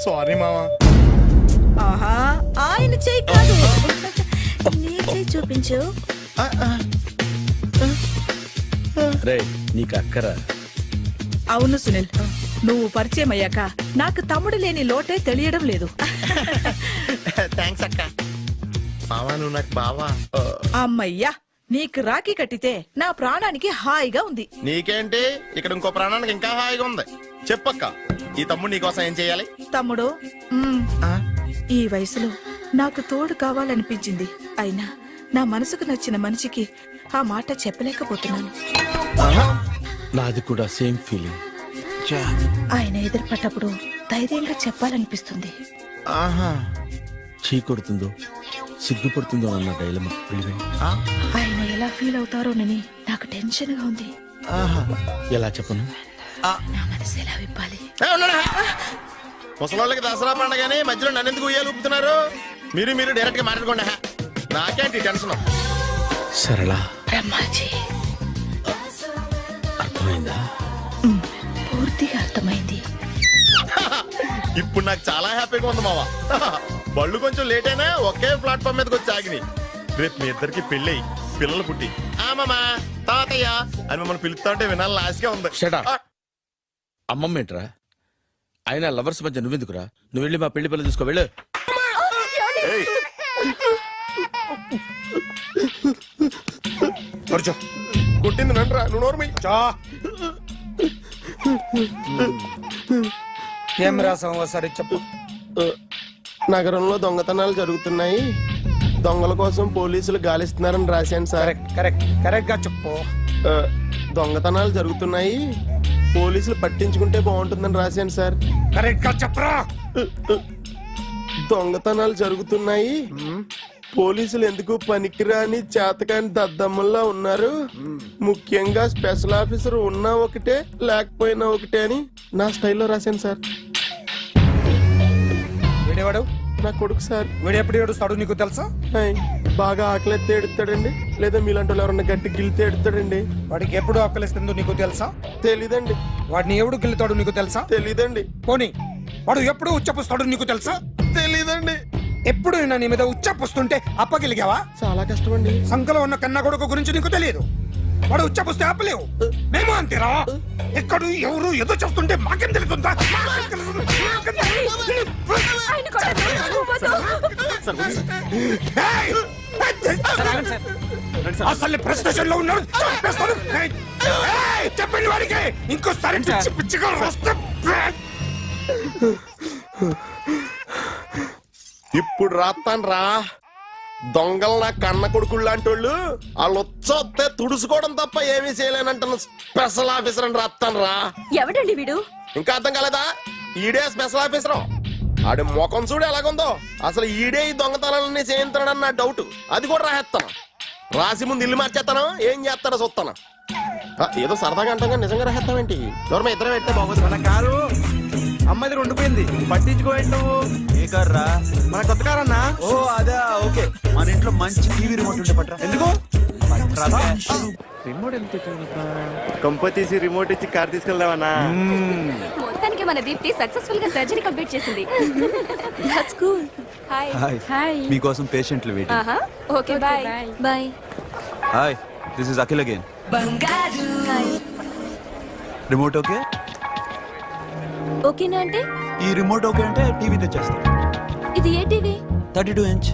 సారీ మావా. ఆహా, ఆయన చెయ్యి కాదు, నీ చేయి చూపించు. రే నీకు అక్కరా. అవును సునీల్, నువ్వు పరిచయం అయ్యాక నాకు తమ్ముడు లేని లోటే తెలియడం లేదు. థ్యాంక్స్ అక్క. మావా నువ్వు నాకు బావా. అమ్మయ్యా, నీకు రాఖీ కట్టితే నా ప్రాణానికి హాయిగా ఉంది. నీకేంటి ఇక్కడ ఇంకో ప్రాణానికి ఇంకా హాయిగా ఉంది. చెప్పక్క, ఈ తమ్ముడు నీకోసం ఏం చేయాలి? తమ్ముడు, ఈ వయసులో నాకు తోడు కావాలనిపించింది. అయినా నా మనసుకు నచ్చిన మనిషికి ఆ మాట చెప్పలేకపోతున్నాను. నాది కూడా సేమ్ ఫీలింగ్. ఆయన ఎదురుపడ్డప్పుడు ధైర్యంగా చెప్పాలనిపిస్తుంది. చీ కొడుతుందో సిగ్గుపడుతుందో అన్న డైలమా. ఆయన ఎలా ఫీల్ అవుతారోనని నాకు టెన్షన్ గా ఉంది. ఎలా చెప్పను? నా మనసు ఎలా విప్పాలి? ముసలోళ్ళకి దసరా పండగని మధ్యలో నన్ను ఎందుకు ఉయ్యాలు ఊపుతున్నారు? మీరు డైరెక్ట్ గా మాట్లాడుకోండి. నాకేంటి టెన్షన్? సరళ, బ్రహ్మాజీ, అర్థమైందా? పూర్తిగా అర్థమైంది. ఇప్పుడు నాకు చాలా హ్యాపీగా ఉంది మావా. బళ్ళు కొంచెం లేట్ అయినా ఒకే ప్లాట్ఫామ్ మీదకి వచ్చి ఆగినాయి. రేపు మీ ఇద్దరికి పెళ్ళి పిల్లలు పుట్టి మామా తాతయ్య అని మమ్మల్ని పిలుస్తా ఉంటే వినాలని ఆశగా ఉంది. అమ్మమ్మ ఏంట్రా? ఆయన లవర్స్ మధ్య నువ్వెందుకురా? నువ్వు వెళ్ళి మా పెళ్లి పిల్లలు చూసుకో వెళ్ళు. కొట్టింది నండ్రా, నువ్వు నోర్మి. ఏం రాసావు ఒకసారి చెప్పు. నగరంలో దొంగతనాలు జరుగుతున్నాయి, దొంగల కోసం పోలీసులు గాలిస్తున్నారని రాశాను సార్. కరెక్ట్ గా చెప్పు. దొంగతనాలు జరుగుతున్నాయి, పోలీసులు పట్టించుకుంటే బాగుంటుందని రాశాను సార్. కరెక్ట్ గా చెప్పరా. దొంగతనాలు జరుగుతున్నాయి, పోలీసులు ఎందుకు పనికిరాని చేతకాని దద్దమ్మల్లా ఉన్నారు, ముఖ్యంగా స్పెషల్ ఆఫీసర్ ఉన్నా ఒకటే లేకపోయినా ఒకటే అని నా స్టైల్లో రాశాను సార్. వీడేవాడు? నా కొడుకు సార్. వీడు ఎప్పుడు ఏడుస్తాడు నీకు తెలుసా? బాగా ఆకలిస్తే ఏడుస్తాడండి, లేదా మీలాంటి వాళ్ళు ఎవరన్నా గట్టి గిల్లితే ఏడుస్తాడండి. వాడికి ఎప్పుడు ఆకలిస్తుందో నీకు తెలుసా? తెలీదండి. వాడిని ఎవడు గిల్లుతాడు నీకు తెలుసా? తెలీదండి. పోనీ వాడు ఎప్పుడు ఉచ్చపుస్తాడు నీకు తెలుసా? తెలీదండి. ఎప్పుడు నీ మీద ఉచ్చపుస్తుంటే అప్పగలిగావా? చాలా కష్టం అండి. సంకలో ఉన్న కన్న కొడుకు గురించి నీకు తెలియదు. వాడు ఉచ్చపుస్తే ఆపలేవు. మేము అంతేరా. ఎక్కడు ఎవరు ఏదో చేస్తుంటే మాకేం తెలుస్తుందా? అసలు ప్రెస్ స్టేషన్ లో ఉన్నాడు, చంపేస్తాను. చెప్పండి వాడికి ఇంకోసారి పిచ్చి పిచ్చిగా వస్తే. ఇప్పుడు రాస్తాను రా. దొంగలు నా కన్న కొడుకులు లాంటి వాళ్ళు వాళ్ళు వచ్చొస్తే తుడుచుకోవడం తప్ప ఏమీ చేయలేనంటున్న స్పెషల్ ఆఫీసర్ అని రాస్తాను రా. ఎవడండి వీడు? ఇంకా అర్థం కాలేదా? ఈడే స్పెషల్ ఆఫీసర్. ఆడి ముఖం చూడు ఎలాగుందో. అసలు ఈడే ఈ దొంగతనాలన్నీ చేయించాడని నా డౌట్. అది కూడా రాసేస్తాను. రాసి ముందు ఇల్లు మార్చేస్తాను, ఏం చేస్తాడో చూస్తాను. ఏదో సరదాగా అంటాం, నిజంగా రాసేస్తామేంటి? దూరం ఇద్దరం పెడితే బాగోదు. మన కారు అమ్మాయిది ఉండిపోయింది, పట్టించుకోండి నువ్వు. ఏ కారు రా? మన కొత్త కారు అన్నా. ఓ అదే, ఓకే. మన ఇంట్లో మంచి టీవీ రిమోట్ ఉంటే పట్రా. ఎందుకు? రిమోట్ ఎంత కంప తీసి రిమోట్ ఇచ్చి కార్ తీసుకెళ్దామన్నా. మొత్తానికి మన దీప్తి సక్సెస్ఫుల్ గా సర్జరీ కంప్లీట్ చేసింది. That's cool. హాయ్. హాయ్. మీకోసం పేషెంట్లు వెయిటింగ్. ఆహా. Okay bye. Bye. Hi, this is Akhil again. బంగారు. హాయ్. Remote okay? ఓకేనా అంటే? ఈ రిమోట్ ఓకే అంటే టీవీ తెచ్చేస్తా. ఇది ఏ టీవీ? 32 inch.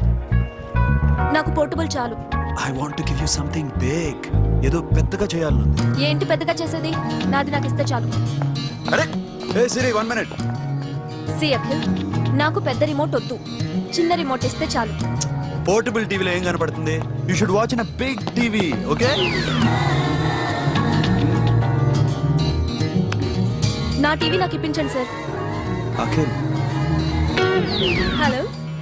నాకు పోర్టబుల్ చాలు. I want to give you something big. ఏదో పెద్దగా చేయాలనుంది. ఏంటి పెద్దగా చేసేది? నాది నాకు ఇస్తే చాలు. అరే ఏ సిరి 1 minute. సి అఖిల్, నాకు పెద్ద రిమోట్ వద్దు, చిన్న రిమోట్ ఇస్తే చాలు. పోర్టబుల్ టీవీలో ఏం కనపడుతుంది? You should watch in a big TV, okay? నా టీవీ నాకు ఇప్పించండి sir. Akhil. Hello,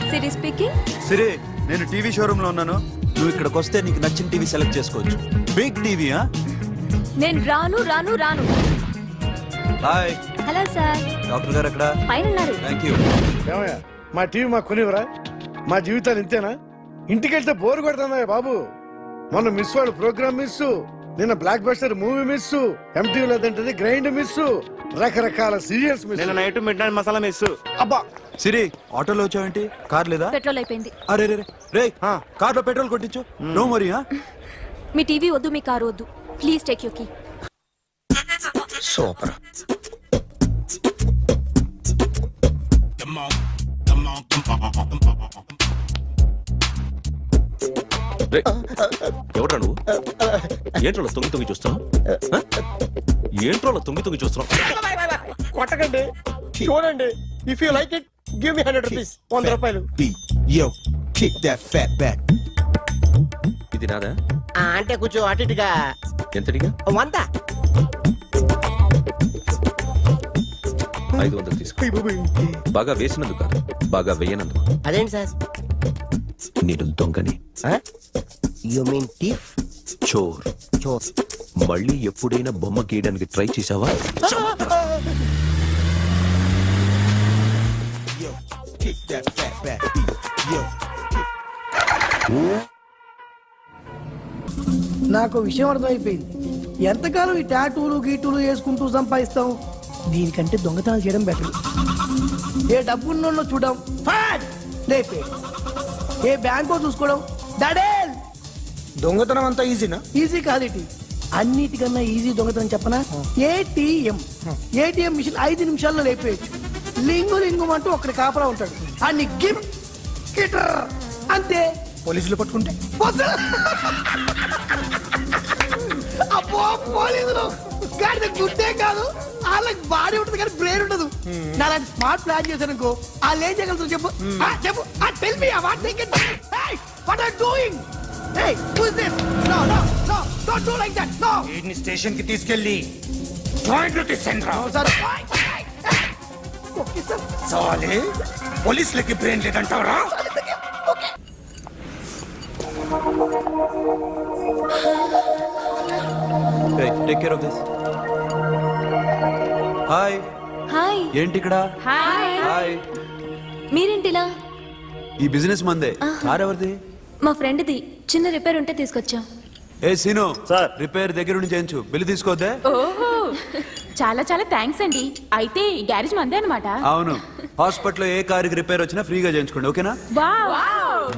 Siri speaking. Siri, నేను టీవీ షోరూమ్ లో ఉన్నాను. నువ్వు ఇక్కడికి వస్తే నీకు నచ్చిన టీవీ సెలెక్ట్ చేసుకోవచ్చు. Big TV. నేను రాను రాను రాను. హాయ్. Hello sir. డాక్టర్ గారు ఎక్కడ? పైన ఉన్నారు. థాంక్యూ. ఏమయ్యా, మా టీవీ మాకు కొనివరా? మా జీవితాలు ఇంతేనా? ఇంటికి వెళ్తే బోరు కొడుతుందా బాబు? మొన్న మిస్ వాళ్ళు ప్రోగ్రామ్ మిస్, నిన్న block buster movie miss, MTV లేదంటే గ్రైండ్ మిస్, రకరకాల సీరియల్స్ నేను night mid night masala miss. అబ్బా సిరి ఆటోలో వచ్చావేంటి? కార్ లేదా? పెట్రోల్ అయిపోయింది. అరే రే రే కార్లో పెట్రోల్ కొట్టించు. నో మరి. మీ టీవీ వద్దు, మీ కారు వద్దు. Please take you key. Super. ఎవడ్రా నువ్వు? ఏంట్రోలో తొంగి తొంగి చూస్తున్నావు? ఏంట్రోలో తొంగి తొంగి చూస్తున్నావు? కొట్టకండి, చూడండి. If you like it give me 100 rupees. 100 రూపాయలు. ఇది నాదా? అంటే కొంచెం అటు ఇటుగా. ఎంతడిగా? 100. 500 తీసుకో. బాగా వేసినందుకు కాదు, బాగా వేయనందుకు. అదేంటి సార్? నేను దొంగని. You mean thief? చోర్. చోర్. మళ్ళీ ఎప్పుడైనా బొమ్మ గీయడానికి ట్రై చేసావా? నాకు విషయం అర్థమైపోయింది. ఎంతకాలం ఈ టాటూలు గీటూలు వేసుకుంటూ సంపాదిస్తాం? దీనికంటే దొంగతనాలు చేయడం బెటర్. ఏ డబ్బున్నో చూడడం ఫాట్ లేపే, ఏ బ్యాంకో చూసుకోవడం దడేల్. దొంగతనం అంతా ఈజీనా? ఈజీ కాదు, అన్నిటికన్నా ఈజీ దొంగతనం చెప్పనా? ఏటీఎం మిషన్ 5 నిమిషాల్లో లేపేయచ్చు. లింగు లింగు అంటూ ఒకటి కాపలా ఉంటాడు, అన్ని గిమ్ గిటర్ అంతే. పోలీసులు పట్టుకుంటే అబ్బో పోలీసులు గాడి గుడ్డే కాదు, వాళ్ళకి బాడీ ఉంటుంది కానీ బ్రెయిన్ ఉండదు. నాలాంటి స్మార్ట్ ప్లాన్ చేశాను వాళ్ళు ఏం చేయగలుగుతారు చెప్పు? చెప్పు. Tell me what they can. Hey what are doing? Hey who is this? No no no don't do like that. No. వీడిని స్టేషన్ కి తీసుకెళ్ళి joint duty centre. No sir. Okay sir. సాలే పోలీసులకి బ్రెయిన్ లేదంటావరా? Take care of this. Hi. Hi. ఏంటి ఇక్కడ? Hi. మీరేంటిలా? ఈ బిజినెస్ మందే. కార్ ఎవరిది? మా ఫ్రెండ్ది. చిన్న రిపేర్ ఉంటే తీసుకొచ్చాం. ఏ సీను సార్, రిపేర్ దగ్గర నుండి చేయించు. బిల్లు తీసుకోవద్దే. ఓహో, చాలా చాలా థ్యాంక్స్ అండి. అయితే ఈ గ్యారేజ్ మందే అన్నమాట. అవును, హాస్పిటల్లో ఏ కారుకి రిపేర్ వచ్చినా ఫ్రీగా చేయించుకోండి. ఓకేనా? Wow.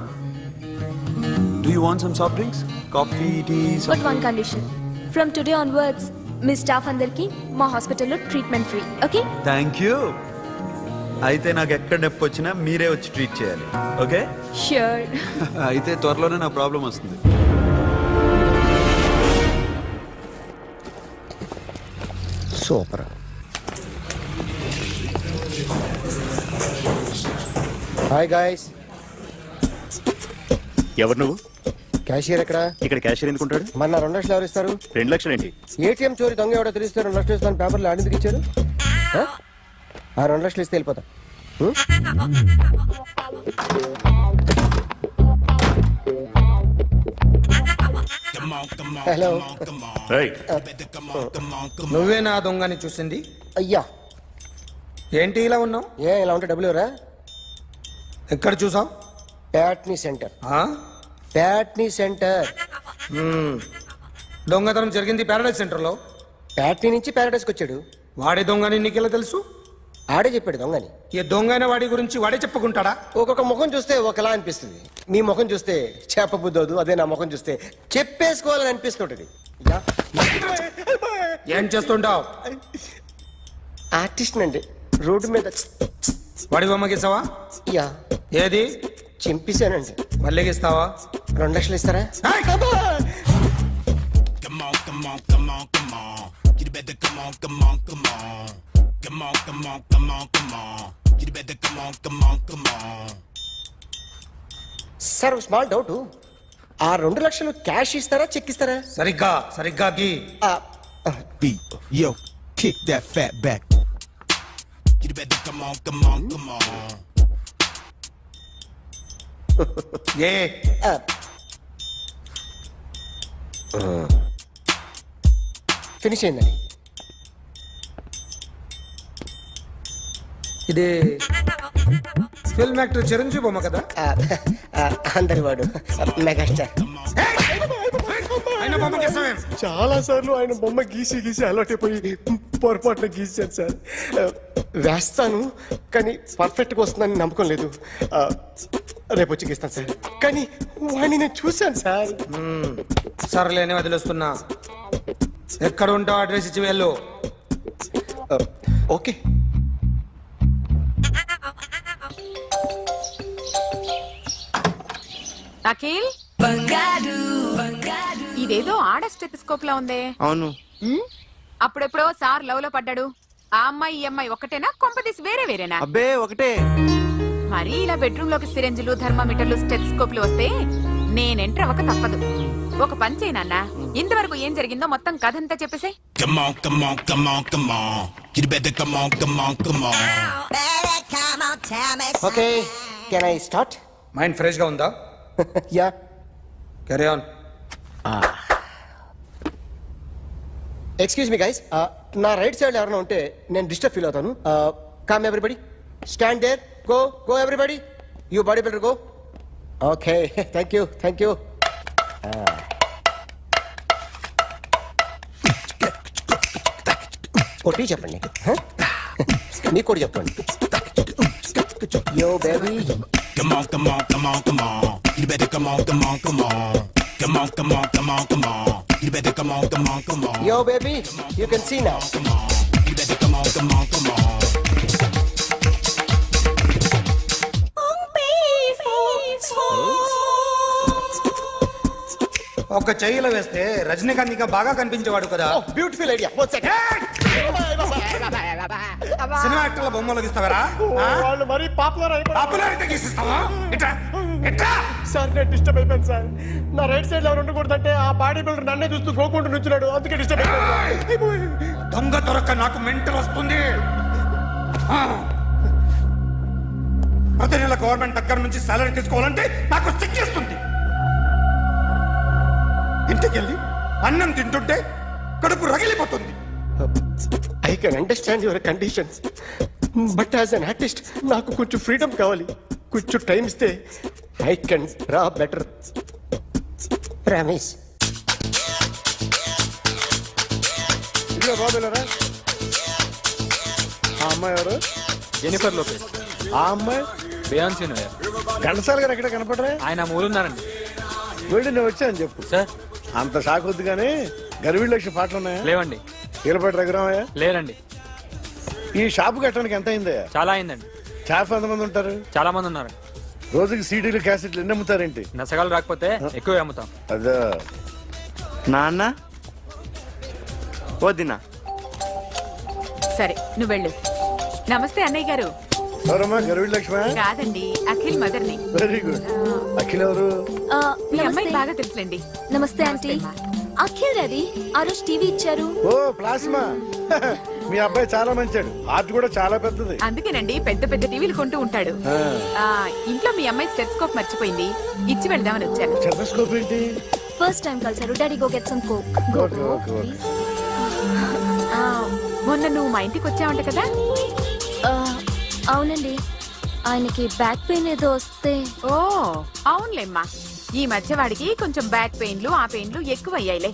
Do you want some soft drinks? Coffee, tea? But one condition. From today onwards మీ స్టాఫ్ అందరికి మా హాస్పిటల్లో treatment free. Okay? Thank you. అయితే నాకు ఎక్కడ నొప్పి వచ్చినా మీరే వచ్చి ట్రీట్ చేయాలి. ఓకే? ష్యూర్. అయితే త్వరలోనే నా ప్రాబ్లం వస్తుంది. సూపర్. Hi guys. ఎవరు నువ్వు? క్యాషియర్ ఎక్కడ? ఇక్కడ క్యాషియర్ ఎందుకుంటాడు? మన 2 లక్షలు ఎవరు ఇస్తారు? 2 లక్షలు ఏంటి? ఏటీఎం చోరీ దొంగ ఎవడో తెలిస్తే 2 లక్షలు ఇస్తాను పేపర్లు ఆడిందుకు ఇచ్చారు. ఆ 2 లక్షలు ఇస్తే వెళ్ళిపోతా. హలో. నువ్వే నా దొంగని చూసింది? అయ్యా ఏంటి ఇలా ఉన్నావు? ఇలా ఉంటే డబ్బులు ఎవరా? ఎక్కడ చూసావు? ప్యాట్నీ సెంటర్. ప్యాట్నీ సెంటర్. దొంగతనం జరిగింది ప్యారడైజ్ సెంటర్ లో. ప్యాట్నీ నుంచి ప్యారడైజ్కి వచ్చాడు. వాడే దొంగని నీకెలా తెలుసు? ఆడే చెప్పాడు దొంగని. ఈ దొంగైన వాడి గురించి వాడే చెప్పుకుంటాడా? ఒక్కొక్క ముఖం చూస్తే ఒకలా అనిపిస్తుంది. మీ ముఖం చూస్తే చెప్పబుద్దోదు, అదే నా ముఖం చూస్తే చెప్పేసుకోవాలని అనిపిస్తుంటది. ఏం చేస్తుంటావు? ఆర్టిస్ట్ అండి. రోడ్డు మీద వాడి బొమ్మ గీసావా? యా. ఏది? చింపేశానండి. మళ్ళీ గీస్తావా? 2 లక్షలు ఇస్తారా? Sir small doubt. ఆ 2 లక్షలు క్యాష్ ఇస్తారా చెక్ ఇస్తారా? సరిగ్గా గీ. Yo, kick that fat back. You better come on. A finish అయిందండి. ఇది ఫిల్మ్ యాక్టర్ చిరంజీవి బొమ్మ కదా? అందరి వాడు మెగాస్టార్. ఆయన బొమ్మ గీసావేం? చాలా సార్లు ఆయన బొమ్మ గీసి అలవాటైపోయి పొరపాటున గీసాను సార్. వేస్తాను కానీ పర్ఫెక్ట్గా వస్తుందని నమ్మకం లేదు. రేపు వచ్చి గీస్తాను సార్. కానీ వాడిని నేను చూశాను సార్. సర్లేని వదిలేస్తున్నా. ఎక్కడ ఉంటావు అడ్రస్ ఇచ్చి వెళ్ళు. ఓకే. అఖిల్, ఇదేదో ఆడ స్టెథోస్కోప్ లా ఉందే. అవును. అప్పుడెప్పుడో సార్ లవ్ లో పడ్డాడు. ఆ అమ్మాయి ఈ అమ్మాయి ఒకటేనా, కొంపదీసి వేరే వేరేనా? అబ్బే ఒకటే. మరి ఇలా బెడ్రూమ్ లోకి సిరెంజులు, థర్మామీటర్లు, స్టెథోస్కోప్లు వస్తే నేను ఎంటర్ అవ్వక తప్పదు. ఒక పని చేయి నాన్న, ఇంతవరకు ఏం జరిగిందో మొత్తం కథ అంతా చెప్పేసే. Okay, can I start? Mind fresh గా ఉందా? Ya. Carry on. Excuse me guys, నా రైట్ సైడ్ ఎవరైనా ఉంటే నేను డిస్టర్బ్ ఫీల్ అవుతాను. Come everybody, stand there, go go everybody, you body builder go. Okay, thank you thank you. కొట్టి చెప్పండి, మీకు కూడా చెప్పండి. Yo baby, come on, come on, come on, come on. You better come on, come on, come on. Come on, come on, come on, come on. You better come on, come on, come on. yo baby, you can see now. Come on, you better come on, come on, come on. ఒక చెయ్యిలో వేస్తే రజనీకాంత్ ఇంకా బాగా కనిపించేవాడు కదా. Beautiful idea. Cinema యాక్టర్ల బొమ్మలు గీస్తావరా? వాళ్ళు మరి popularity గీసిస్తావా? Sir నేను disturb అయిపోయాను సార్. నా రైట్ సైడ్ ఎవరు ఉండకూడదంటే ఆ బాడీ బిల్డర్ నన్నే చూస్తూ గోకుంటూ నుంచున్నాడు, అందుకే డిస్టర్బ్ అయిపోయాను. దొంగ దొరక్క నాకు మెంటల్ వస్తుంది. ప్రతి నెల గవర్నమెంట్ దగ్గర నుంచి సాలరీ తీసుకోవాలంటే నాకు సిగ్గేస్తుంది. ఇంటికెళ్ళి అన్నం తింటుంటే కడుపు రగిలిపోతుంది. I can understand your conditions, but as an artist నాకు కొంచెం ఫ్రీడమ్ కావాలి. కొంచెం టైం ఇస్తే I can draw better. Promise. ఇదిగో బాబులరా, ఆ అమ్మాయి ఎవరు? Jennifer Lopez. ఆ అమ్మాయి బియాన్సీ నోయర్. ఘంటసాల గారు ఎక్కడ కనపడరా? ఆయన మూలున్నారండి. వెళ్ళి నేను వచ్చాను చెప్పు సార్. అంత షాక్ వద్దు కానీ గర్వీళ్ళ లక్ష పాటలు ఉన్నాయా? లేవండి. ఈలపాటి రఘురామయ్య లేరండి. ఈ షాపు కట్టడానికి ఎంత అయిందయ్యా? చాలా అయిందండి. స్టాఫ్ ఎంతమంది ఉంటారు? చాలా మంది ఉన్నారు. రోజుకి సీడీలు క్యాసెట్లు ఎన్ని అమ్ముతారేంటి? నసగాలు రాకపోతే ఎక్కువ అమ్ముతాం. అదా నాన్న వదినా. సరే నువ్వు వెళ్ళు. నమస్తే అన్నయ్య గారు. ఎవరమ్మా? గర్వీళ్ళ లక్ష్మ? కాదండి, అఖిల్ మదర్ని. Very good. అఖిల్ ఎవరు? మీ అమ్మాయి బాగా తెలుసులేండి. నమస్తే ఆంటీ. అఖిల్ రవి ఆ రోజు టీవీ ఇచ్చారు. ఓ ప్లాస్మా. మీ అబ్బాయి చాలా మంచాడు, ఆర్ట్ కూడా చాలా పెద్దది. అందుకేనండి పెద్ద పెద్ద టీవీలు కొంటూ ఉంటాడు. ఇంట్లో మీ అమ్మాయి స్టెథోస్కోప్ మర్చిపోయింది, ఇచ్చి వెళ్దామని వచ్చాను. స్టెథోస్కోప్ ఏంటి? ఫస్ట్ టైం కలిసారు. Daddy go get some coke. Go go please. మొన్న నువ్వు మా ఇంటికి వచ్చావంట కదా? అవునండి, ఆయనకి బ్యాక్ పెయిన్ ఏదో వస్తే. ఓ అవునులేమ్మా, ఈ మధ్య వాడికి కొంచెం బ్యాక్ పెయిన్లు ఆ పెయిన్లు ఎక్కువ అయ్యాయిలే.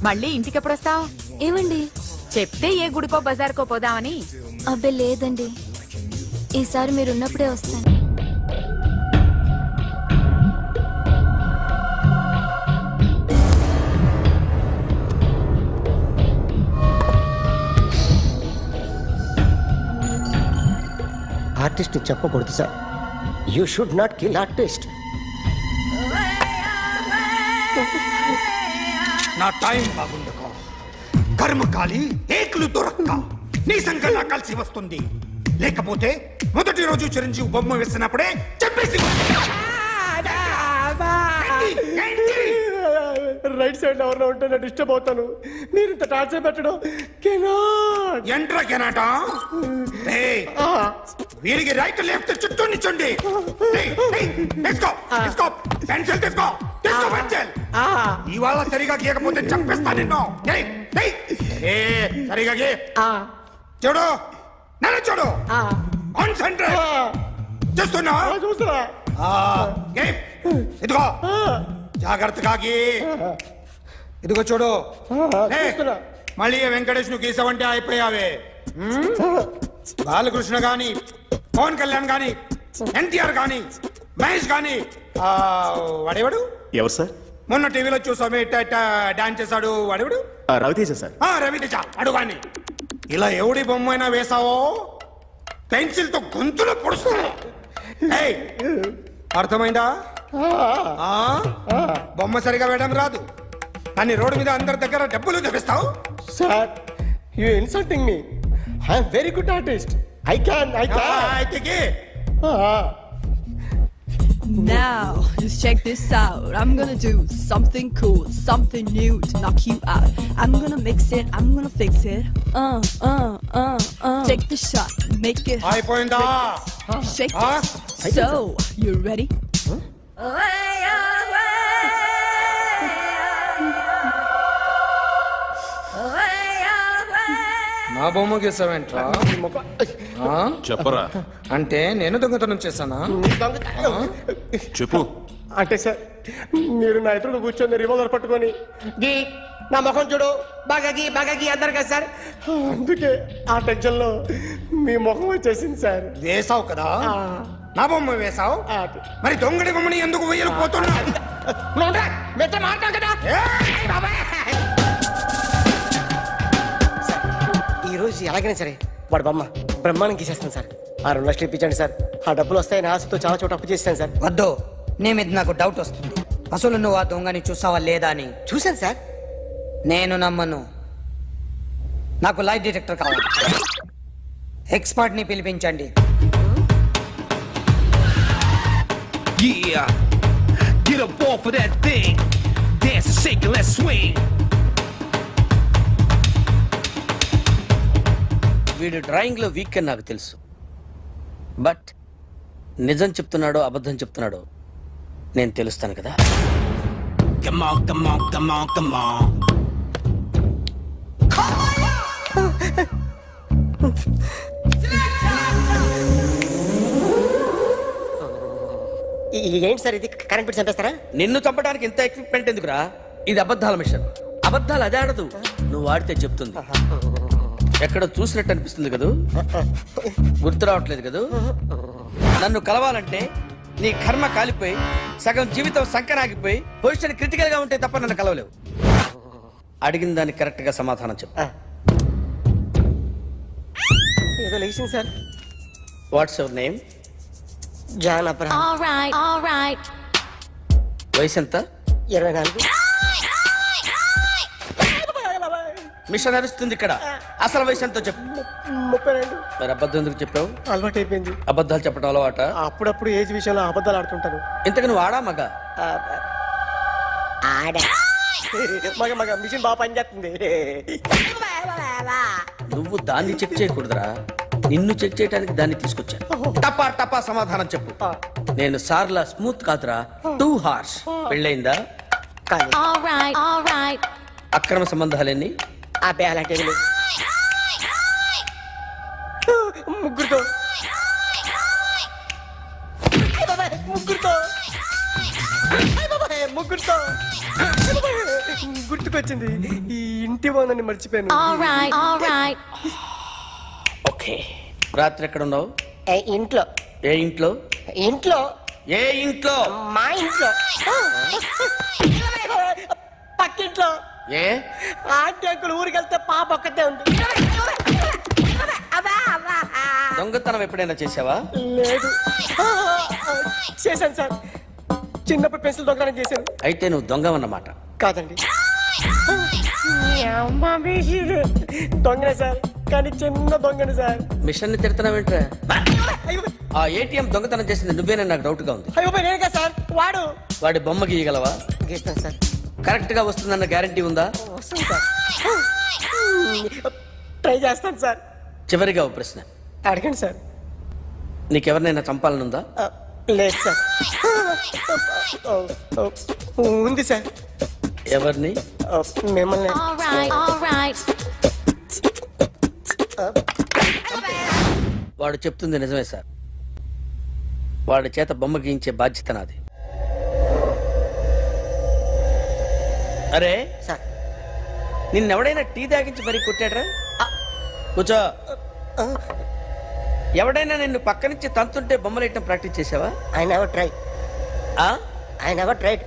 మళ్ళీ ఇంటికి ఎప్పుడు వస్తావు? ఏమండి చెప్తే ఏ గుడికో బజార్కో పోదామని. అబ్బే లేదండి, ఈసారి మీరున్నప్పుడే వస్తాను. ఆర్టిస్ట్ చెప్పకూడదు sir. You should not kill artist. నా టైం బాగుండక కర్మకాలి ఏకులు దొరక్క నీ సంకల్లా కలిసి వస్తుంది. లేకపోతే మొదటి రోజు చిరంజీవి బొమ్మ వేసినప్పుడే చెప్పేసి రైట్ సైడ్ ఎవరిలో ఉంటే నేను డిస్టర్బ్ అవుతాను. మీరు ఇంత టార్చర్ పెట్టడం కెనాట్. ఎంట్రా కెనాట. వీరికి రైట్ లెఫ్ట్ చుట్టూ నిచ్చండి. పెన్సిల్ తీసుకో, తీసుకో పెన్సిల్. ఇవాళ సరిగా గీయకపోతే చంపేస్తా నిన్ను. సరిగా గీ. చూడు, నన్ను చూడు. కాన్సంట్రేట్ చేస్తున్నా. ఇదిగో జాగ్రత్తగా గీ. ఇదిగో చూడు. మళ్ళీ వెంకటేష్ ను గీసావంటే అయిపోయావే. బాలకృష్ణ గాని, పవన్ కళ్యాణ్ గాని, ఎన్టీఆర్ గాని, మహేష్ గాని, వాడేవాడు ఎవరు సార్? మొన్న టీవీలో చూసామే డాన్స్ చేశాడు వాడేవాడు? రవితేజ సార్. రవితేజ అడుగాని. ఇలా ఎవడి బొమ్మ అయినా వేసావో పెన్సిల్ తో గొంతులో పొడుస్తావు. ఏయ్, అర్థమైందా? బొమ్మ సరిగా వేయడం రాదు అని రోడ్డు మీద అందరి దగ్గర డబ్బులు తెప్పిస్తావు. Sir, you insulting me. I am very good artist. I can. Now, just check this out. I'm gonna do something cool, something new to knock you out. I'm gonna mix it, I'm gonna fix it. Take the shot, make it hot. అయిపోయిందా? Shake it. So, you ready? నా బొమ్మ గీసావేంట్రా? చెప్పరా. అంటే నేను దొంగతనం చేశానా? చెప్పు. అంటే సార్, మీరు నా ఎదురు కూర్చొని రివాల్వర్ పట్టుకొని గీ నా ముఖం చూడు బాగా గీ అంటారు కదా సార్, అందుకే ఆ టెన్షన్ లో మీ ముఖం వచ్చేసింది సార్. వేసావు కదా, నా బొమ్మ వేసావు, మరి దొంగడి బొమ్మని ఎందుకు వేయలు పోతున్నా? ఈ రోజు ఎలాగైనా సరే వాడు బొమ్మ బ్రహ్మాండం గీసేస్తాను సార్. ఆ 2 లక్షలు ఇప్పించండి సార్. ఆ డబ్బులు వస్తాయని ఆశతో చాలా చోట అప్పు చేస్తాను సార్. వద్దు, నీ మీద నాకు డౌట్ వస్తుంది. అసలు నువ్వు ఆ దొంగని చూసావా లేదా అని. చూశాను సార్. నేను నమ్మను. నాకు లైట్ డిటెక్టర్ కావాలి. ఎక్స్పర్ట్ ని పిలిపించండి. Yeah, get up off of that thing. Dance and shake and let's swing. వీడు డ్రాయింగ్ లో వీక్ అని నాకు తెలుసు, బట్ నిజం చెప్తున్నాడో అబద్ధం చెప్తున్నాడో నేను తెలుస్తాను కదా. Come on, come on, come on, come on. ఏంటి సార్ ఇది? కరెంట్ బిల్ చంపేస్తారా? నిన్ను చంపడానికి ఇంత ఎక్విప్మెంట్ ఎందుకురా? ఇది అబద్ధాల మిషన్. అబద్ధాలు అదే ఆడదు, నువ్వు ఆడితే చెప్తుంది. ఎక్కడ చూసినట్టు అనిపిస్తుంది కదూ, గుర్తు రావట్లేదు కదూ. నన్ను కలవాలంటే నీ కర్మ కాలిపోయి సగం జీవితం సంకరాగిపోయి పొజిషన్ క్రిటికల్ గా ఉంటే తప్ప నన్ను కలవలేవు. అడిగిన దానికి కరెక్ట్ గా సమాధానం చెప్పు. ఏదో లేచింది sir. What's your name? John Abraham. వయసు ఎంత? 24. మిషన్ నడుస్తుంది ఇక్కడ. అసలు వయసు ఎంతో చెప్పు. 32. మరి అబద్ధం ఎందుకు చెప్పావు? అలవాటు అయిపోయింది. అబద్ధాలు చెప్పడం అలవాట? అప్పుడప్పుడు ఏజ్ విషయంలో అబద్ధాలు ఆడుతుంటాను. ఇంతకు నువ్వు ఆడా మగ? మగ మిషన్ బాగా పనిచేస్తుంది. నువ్వు దాన్ని చెక్ చేయకూడదురా, నిన్ను చెక్ చేయడానికి దాన్ని తీసుకొచ్చాను. టపా టపా సమాధానం చెప్పు. నేను సార్లా స్మూత్ కాదురా, టూ హార్ష్. పెళ్ళయిందా? అక్రమ సంబంధాలన్నీ? అలాంటి ముగ్గురుతో గుర్తుకొచ్చింది. ఈ ఇంటి బాగుందని మర్చిపోయాను. ఓకే. రాత్రి ఎక్కడ ఉన్నావు? ఇంట్లో. ఏ ఇంట్లో? ఇంట్లో. ఏ ఇంట్లో? మా ఇంట్లో. పక్కింట్లో. ఏ ఆంటీ అంకుల్ ఊరికి వెళ్తే పాప ఒక్కతే ఉంది. దొంగతనం ఎప్పుడైనా చేసావా? లేదు. చేశాను సార్, చిన్నప్పుడు పెన్సిల్ దొంగతనం చేశాను. అయితే నువ్వు దొంగవన్నమాట. కాదండి, దొంగనే సార్, కానీ చిన్న దొంగని సార్. మిషన్ ని తిడుతున్నావేంట్రా? ఆ ఏటీఎం దొంగతనం చేసింది నువ్వేనని నాకు డౌట్ గా ఉంది. అయ్యో నేనే సార్. వాడి బొమ్మ గీయగలవా? గీస్తాను సార్. కరెక్ట్ గా వస్తుందన్న గ్యారంటీ ఉందా? వస్తుంది సార్, ట్రై చేస్తాను సార్. చివరిగా ఓ ప్రశ్న అడగండి సార్. నీకెవరినైనా చంపాలనుందా? లేదు సార్. ఉంది సార్. ఎవరిని? మిమ్మల్ని. వాడు చెప్తుంది నిజమే సార్. వాడి చేత బొమ్మ గీయించే బాధ్యత నాది. అరే సార్, నిన్నెవడైనా టీ తాగించి మరీ కొట్టాడ్రా? కూర్చో. ఎవడైనా నిన్ను పక్క నుంచి తంతుంటే బొమ్మలేయటం ప్రాక్టీస్ చేసావా? I never try. I never tried.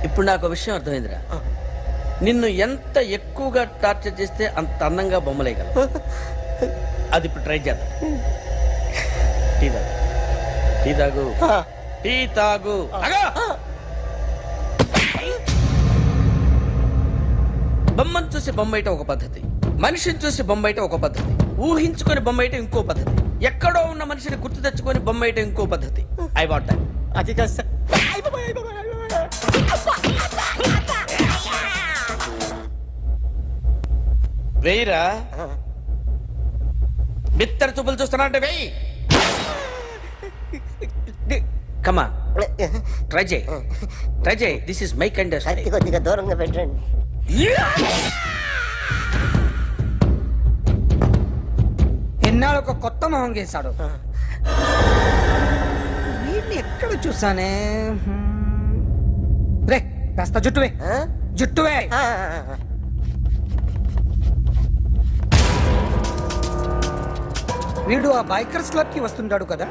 ఇప్పుడు నాకు విషయం అర్థమైందిరా. నిన్ను ఎంత ఎక్కువగా టార్చర్ చేస్తే అంత అందంగా బొమ్మలేయగలవు. అది ఇప్పుడు ట్రై చేద్దాం. టీ తాగు, టీ తాగు, టీ తాగు. బొమ్మను చూసి బొమ్మేయటం ఒక పద్ధతి, మనిషిని చూసి బొమ్మేయటం ఒక పద్ధతి, ఊహించుకొని బొమ్మేయటం ఇంకో పద్ధతి, ఎక్కడో ఉన్న మనిషిని గుర్తు తెచ్చుకొని బొమ్మేయటం ఇంకో పద్ధతి. I want that. అది కాదు సార్. వెయ్యిరా. బిత్తర చూపులు చూస్తున్నా అంటే వెయ్యి. కమా, ట్రై చేయి, ట్రై చేయి. This is my kind. కొద్దిగా దూరంగా పెట్టండి. ఎన్నాళ్ళు ఒక కొత్త మొహం గీశాడు. వీడిని ఎక్కడ చూసానే? రే కాస్త జుట్టువే, జుట్టువే. వీడు ఆ బైకర్స్ క్లబ్ కి వస్తుంటాడు కదా.